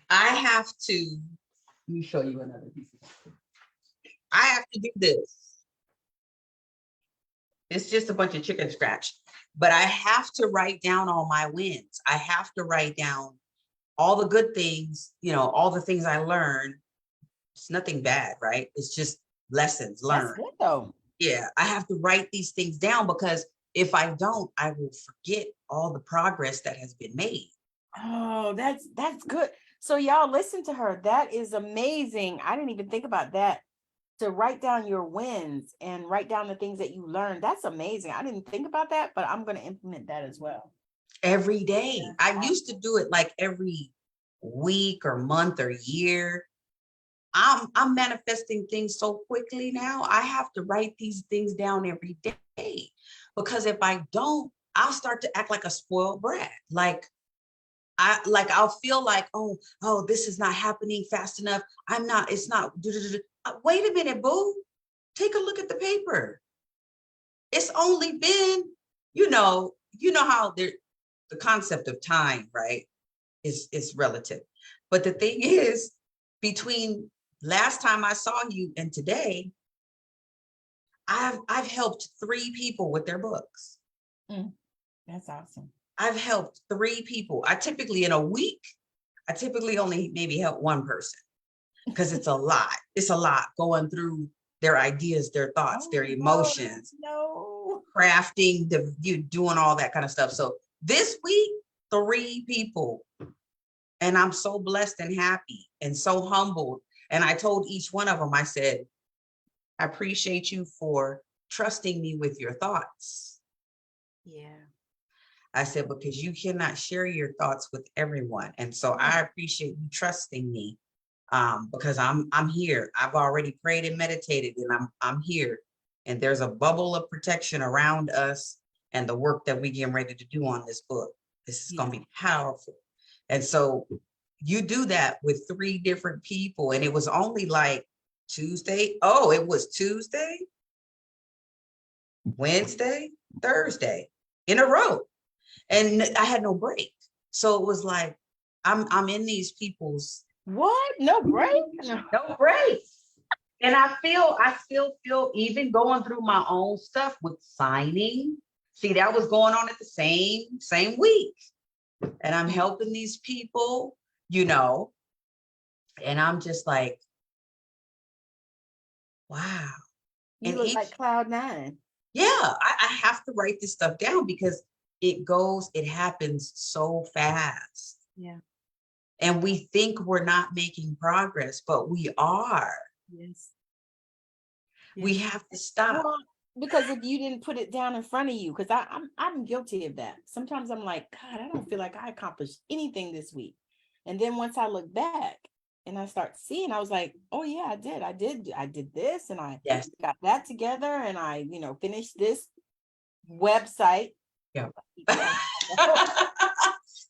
I have to, let me show you another piece of paper. I have to do this. It's just a bunch of chicken scratch, but I have to write down all my wins. I have to write down all the good things, all the things I learned. It's nothing bad, right? It's just lessons learned. That's good though. Yeah, I have to write these things down because if I don't, I will forget all the progress that has been made. Oh, that's good. So y'all listen to her. That is amazing. I didn't even think about that. To write down your wins and write down the things that you learned. That's amazing. I didn't think about that, but I'm going to implement that as well. Every day. I used to do it like every week or month or year. I'm manifesting things so quickly now. I have to write these things down every day because if I don't, I'll start to act like a spoiled brat. I'll feel like, oh, this is not happening fast enough. It's not. Wait a minute, boo. Take a look at the paper. It's only been, how the concept of time, right, is relative. But the thing is, between last time I saw you and today, I've helped 3 people with their books. That's awesome. I've helped 3 people. In a week, I typically only maybe help 1 person, because it's a lot. It's a lot going through their ideas, their thoughts, their emotions, crafting, you doing all that kind of stuff. So this week, 3 people. And I'm so blessed and happy and so humbled. And I told each one of them, I said, I appreciate you for trusting me with your thoughts. Yeah. I said, because you cannot share your thoughts with everyone. And so I appreciate you trusting me, because I'm here. I've already prayed and meditated, and I'm here. And there's a bubble of protection around us and the work that we getting ready to do on this book. This is going to be powerful. And so you do that with 3 different people. And it was only like Tuesday. Oh, it was Tuesday, Wednesday, Thursday in a row. And I had no break. So it was like, I'm in these people's. What? No break? No break. And I still feel, even going through my own stuff with signing. See, that was going on at the same week. And I'm helping these people, and I'm just like, wow. You look like Cloud9. Yeah, I have to write this stuff down, because it happens so fast. Yeah. And we think we're not making progress, but we are. Yes. We have to stop. Well, because if you didn't put it down in front of you, because I'm guilty of that. Sometimes I'm like, God, I don't feel like I accomplished anything this week. And then once I look back and I start seeing, I was like, oh yeah, I did this, and I got that together, and I, finished this website. Yeah.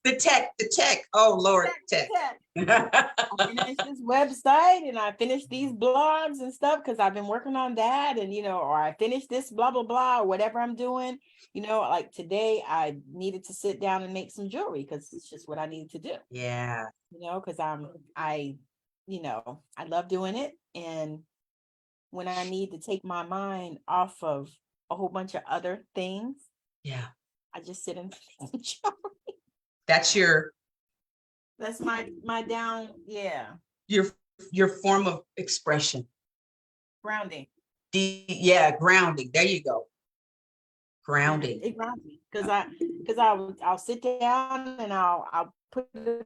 The tech. Oh Lord, tech. I finished this website, and I finished these blogs and stuff, because I've been working on that, and or I finished this blah blah blah, or whatever I'm doing. Like today I needed to sit down and make some jewelry, because it's just what I needed to do. Yeah. Because I love doing it, and when I need to take my mind off of a whole bunch of other things, I just sit and make jewelry. That's my down, your form of expression. Grounding. Grounding. There you go. Grounding. It grounds me, because I'll sit down and I'll put it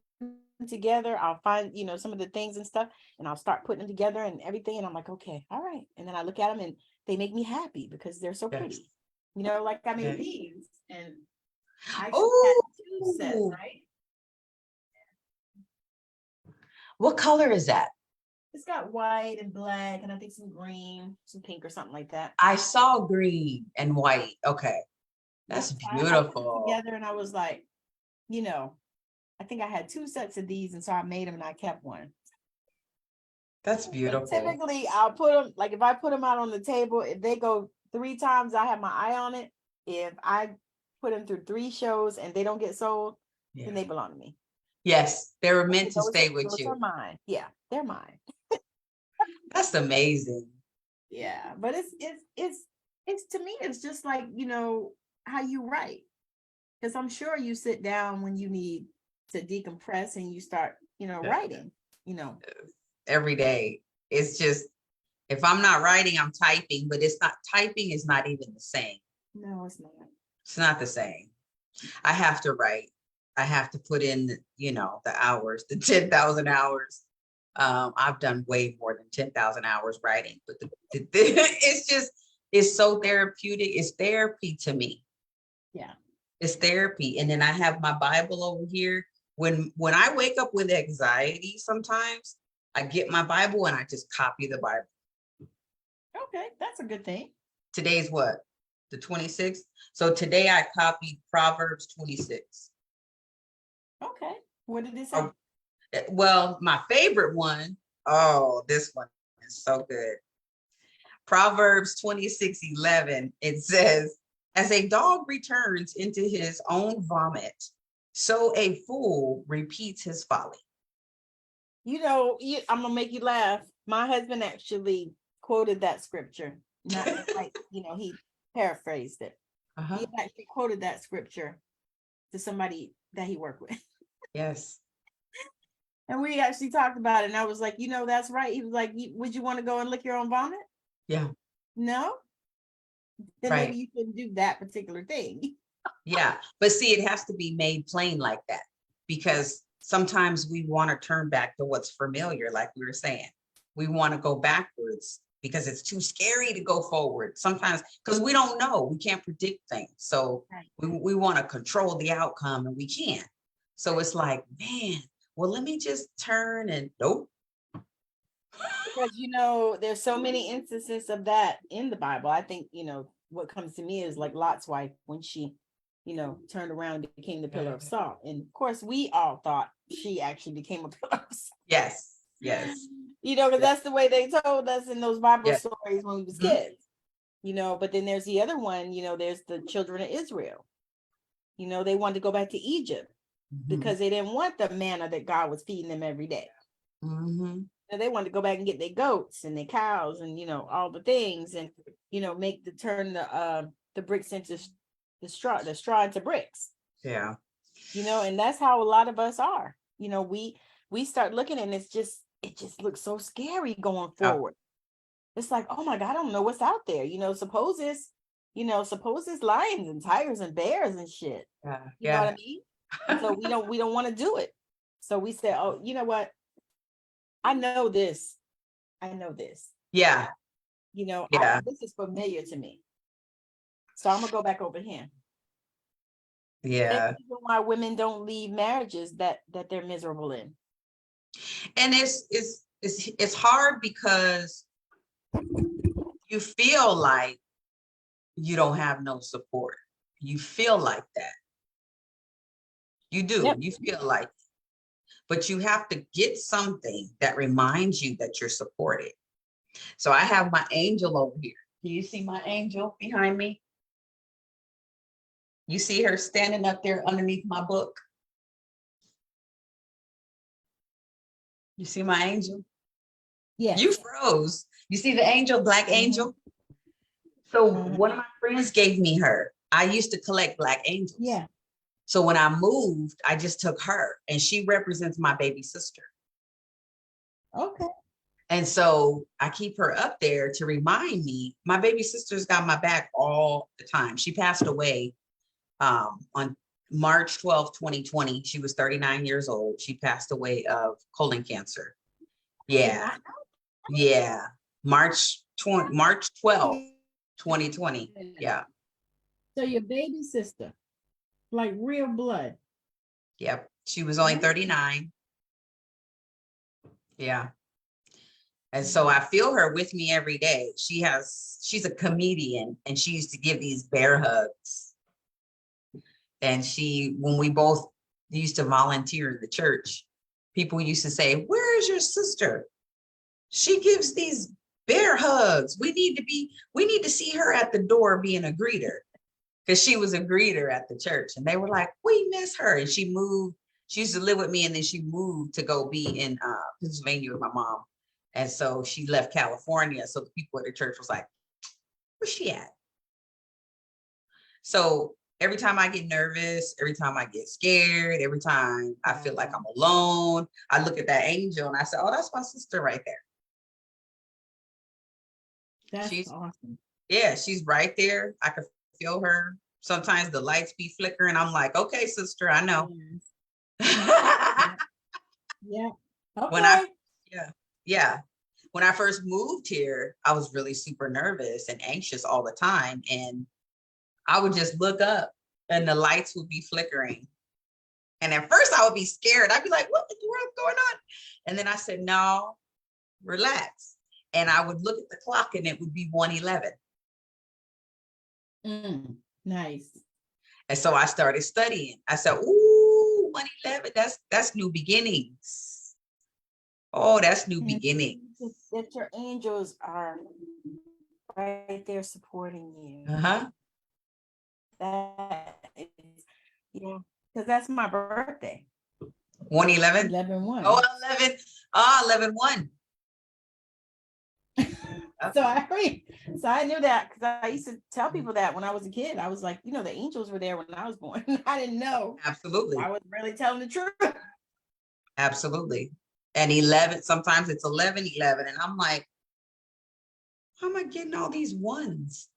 together. I'll find some of the things and stuff, and I'll start putting them together and everything, and I'm like, okay, all right. And then I look at them and they make me happy, because they're so pretty. Like I made these, and I actually had 2 sets, right? What color is that? It's got white and black, and I think some green, some pink, or something like that. I saw green and white. Okay. That's beautiful. Together, and I was like, I think I had 2 sets of these, and so I made them, and I kept one. That's beautiful. But typically, I'll put them, like if I put them out on the table, if they go 3 times, I have my eye on it. If I put them through 3 shows and they don't get sold, then they belong to me. Yes, they were meant to stay with you. Those are mine. Yeah, they're mine. That's amazing. Yeah, but it's to me, it's just like, how you write. Because I'm sure you sit down when you need to decompress and you start, writing, Every day. It's just, if I'm not writing, I'm typing, but typing is not even the same. No, it's not. It's not the same. I have to write. I have to put in, the hours, the 10,000 hours. I've done way more than 10,000 hours writing, but it's so therapeutic. It's therapy to me. Yeah. It's therapy. And then I have my Bible over here. When I wake up with anxiety, sometimes I get my Bible and I just copy the Bible. Okay, that's a good thing. Today's what? The 26th? So today I copied Proverbs 26. Okay. What did it say? Well, my favorite one, this one is so good. Proverbs 26:11, it says, as a dog returns into his own vomit, so a fool repeats his folly. You know, I'm gonna make you laugh. My husband actually quoted that scripture. Not like, he paraphrased it. Uh-huh. He actually quoted that scripture to somebody that he worked with. Yes. And we actually talked about it. And I was like, that's right. He was like, would you want to go and lick your own vomit? Yeah. No? Then Right. maybe you shouldn't do that particular thing. Yeah. But see, it has to be made plain like that, because sometimes we want to turn back to what's familiar, like we were saying. We want to go backwards because it's too scary to go forward. Sometimes, because we don't know, we can't predict things. So we want to control the outcome and we can't. So it's like, man, well, let me just turn and nope. Because, there's so many instances of that in the Bible. I think, what comes to me is like Lot's wife when she, turned around and became the pillar of salt. And of course, we all thought she actually became a pillar of salt. Yes. Yes. Because that's the way they told us in those Bible stories when we was Mm-hmm. kids. But then there's the other one, there's the children of Israel. They wanted to go back to Egypt because they didn't want the manna that God was feeding them every day. Mm-hmm. They wanted to go back and get their goats and their cows and all the things and turn the bricks into the straw into bricks. Yeah. And that's how a lot of us are. We start looking and it just looks so scary going forward. It's like, oh my God, I don't know what's out there. Suppose it's lions and tigers and bears and shit. You know what I mean? And so we don't want to do it. So we say, oh, you know what? I know this. Yeah. This is familiar to me. So I'm gonna go back over here. Yeah. That's even why women don't leave marriages that they're miserable in. And it's hard because you feel like you don't have no support. You feel like that. You do. Yep. You feel like it. But you have to get something that reminds you that you're supported. So I have my angel over here. Do you see my angel behind me? You see her standing up there underneath my book? You see my angel? Yeah. You froze. You see the angel, black angel? So one of my friends gave me her. I used to collect black angels. Yeah. So when I moved, I just took her, and she represents my baby sister. Okay. And so I keep her up there to remind me, my baby sister's got my back all the time. She passed away on March 12th, 2020. She was 39 years old. She passed away of colon cancer. Yeah. Yeah. March 12th, 2020. Yeah. So your baby sister, like real blood. Yep. She was only 39. Yeah. And so I feel her with me every day. She's a comedian, and she used to give these bear hugs. And when we both used to volunteer in the church, people used to say, "Where is your sister? She gives these bear hugs. We need to see her at the door being a greeter," because she was a greeter at the church. And they were like, "We miss her." And she moved. She used to live with me, and then she moved to go be in Pennsylvania with my mom. And so she left California. So the people at the church was like, "Where's she at?" So every time I get nervous, every time I get scared, every time I feel like I'm alone, I look at that angel and I say, "Oh, that's my sister right there." That's awesome. Yeah, she's right there. I can feel her. Sometimes the lights be flickering. I'm like, "Okay, sister, I know." Yeah. Okay. Yeah. When I first moved here, I was really super nervous and anxious all the time. And I would just look up and the lights would be flickering. And at first I would be scared. I'd be like, "What in the world's going on?" And then I said, "No, relax." And I would look at the clock and it would be 1:11. Nice. And so I started studying. I said, "Ooh, 1:11, that's new beginnings. Oh, that's new beginnings." That your angels are right there supporting you. Uh-huh. That is, yeah, because that's my birthday. 111? 11/1. Oh, 11. 11/1. So I knew that because I used to tell people that when I was a kid. I was like, the angels were there when I was born. I didn't know. Absolutely. I was really telling the truth. Absolutely. And 11, sometimes it's 11/11. And I'm like, how am I getting all these ones?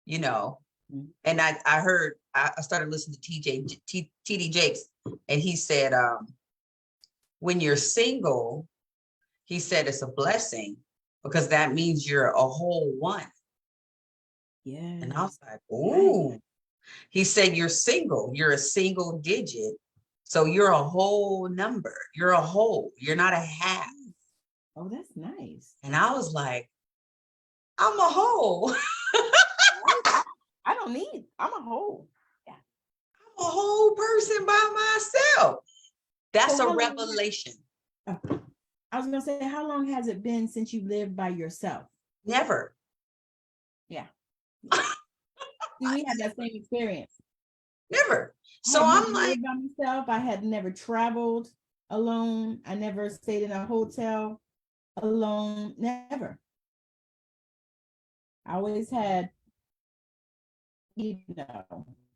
And I started listening to TD Jakes, and he said, when you're single, he said it's a blessing because that means you're a whole one. Yeah. And I was like, ooh. Right. He said, you're single, you're a single digit. So you're a whole number. You're a whole, you're not a half. Oh, that's nice. And I was like, I'm a whole. I'm a whole. Yeah. I'm a whole person by myself. That's a revelation. I was going to say, how long has it been since you lived by yourself? Never. Yeah. We had that same experience. Never. So I'm like, by myself. I had never traveled alone. I never stayed in a hotel alone. Never. I always had, either,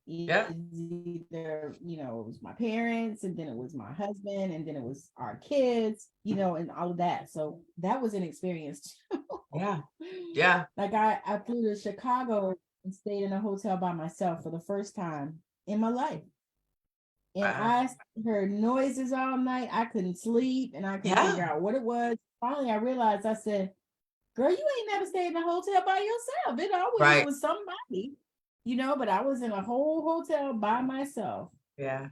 it was my parents, and then it was my husband, and then it was our kids, and all of that. So that was an experience too. Yeah. Like I flew to Chicago and stayed in a hotel by myself for the first time in my life. And I heard noises all night. I couldn't sleep, and I couldn't figure out what it was. Finally, I realized, I said, girl, you ain't never stayed in a hotel by yourself. It always was somebody, but I was in a whole hotel by myself. Yeah.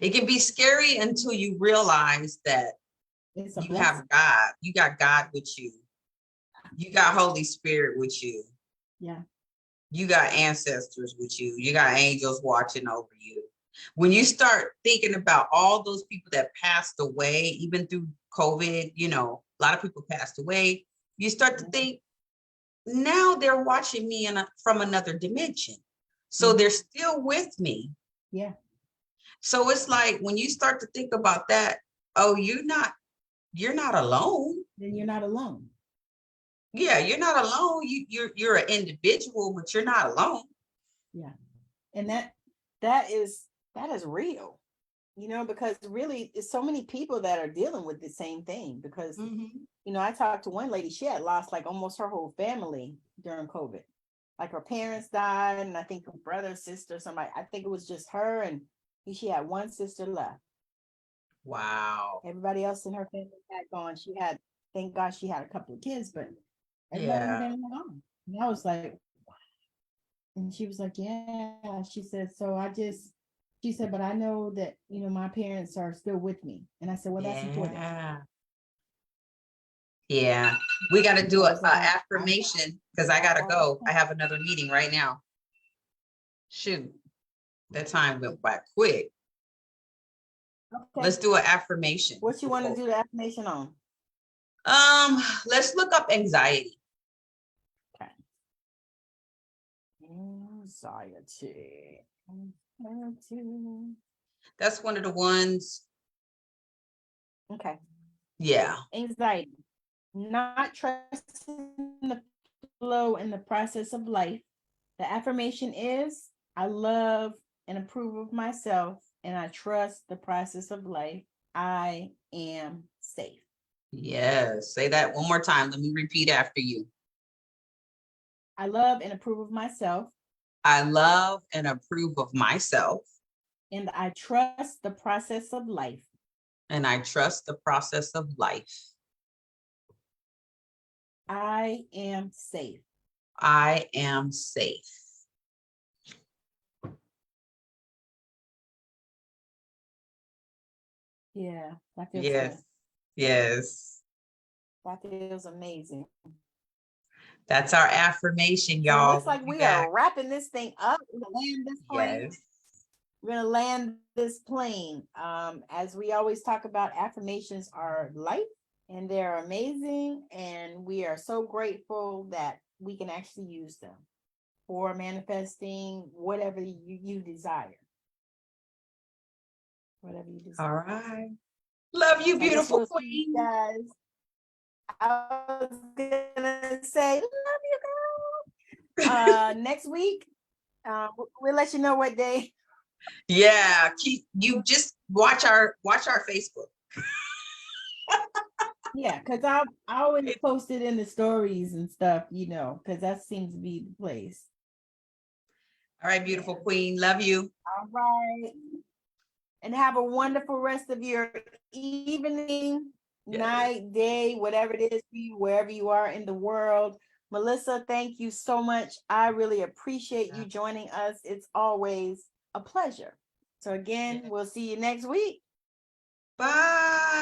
It can be scary until you realize that you have God. You got God with you. You got Holy Spirit with you. Yeah. You got ancestors with you. You got angels watching over you. When you start thinking about all those people that passed away, even through COVID, a lot of people passed away. You start to think, now they're watching me from another dimension. So they're still with me. Yeah. So it's like, when you start to think about that, oh, you're not alone. Then you're not alone. Yeah, you're not alone. You're an individual, but you're not alone. Yeah. And that is real, because really it's so many people that are dealing with the same thing. Because I talked to one lady, she had lost like almost her whole family during COVID. Like her parents died, and I think her brother, sister, somebody, I think it was just her, and she had one sister left. Wow. Everybody else in her family had gone. Thank God she had a couple of kids, but everybody in her family had gone. And I was like, wow. And she was like, yeah. She said, she said, but I know that, my parents are still with me. And I said, well, that's important. Yeah. We got to do an affirmation, because I got to go. I have another meeting right now. Shoot. That time went by quick. Okay. Let's do an affirmation. What you want to do the affirmation on? Let's look up anxiety. Okay. Anxiety. That's one of the ones. Okay. Yeah. Anxiety. Not trusting the flow in the process of life. The affirmation is, I love and approve of myself, and I trust the process of life. I am safe. Yes. Say that one more time. Let me repeat after you. I love and approve of myself. I love and approve of myself. And I trust the process of life. And I trust the process of life. I am safe. I am safe. Yeah, that feels yes. good. Yes. That feels amazing. That's our affirmation, y'all. So it looks like we are wrapping this thing up. We're gonna land this plane. Yes. We're gonna land this plane. As we always talk about, affirmations are life And they're amazing. And we are so grateful that we can actually use them for manifesting whatever you desire. Whatever you desire. All right. Love you, So I guess beautiful we'll see you queen. guys. I was gonna say, love you, girl. Next week, we'll let you know what day. Yeah, you just watch our Facebook. Yeah, because I always post it in the stories and stuff, because that seems to be the place. All right, beautiful queen. Love you. All right. And have a wonderful rest of your evening, night, day, whatever it is for you, wherever you are in the world. Melissa, thank you so much. I really appreciate you joining us. It's always a pleasure. So again, we'll see you next week. Bye.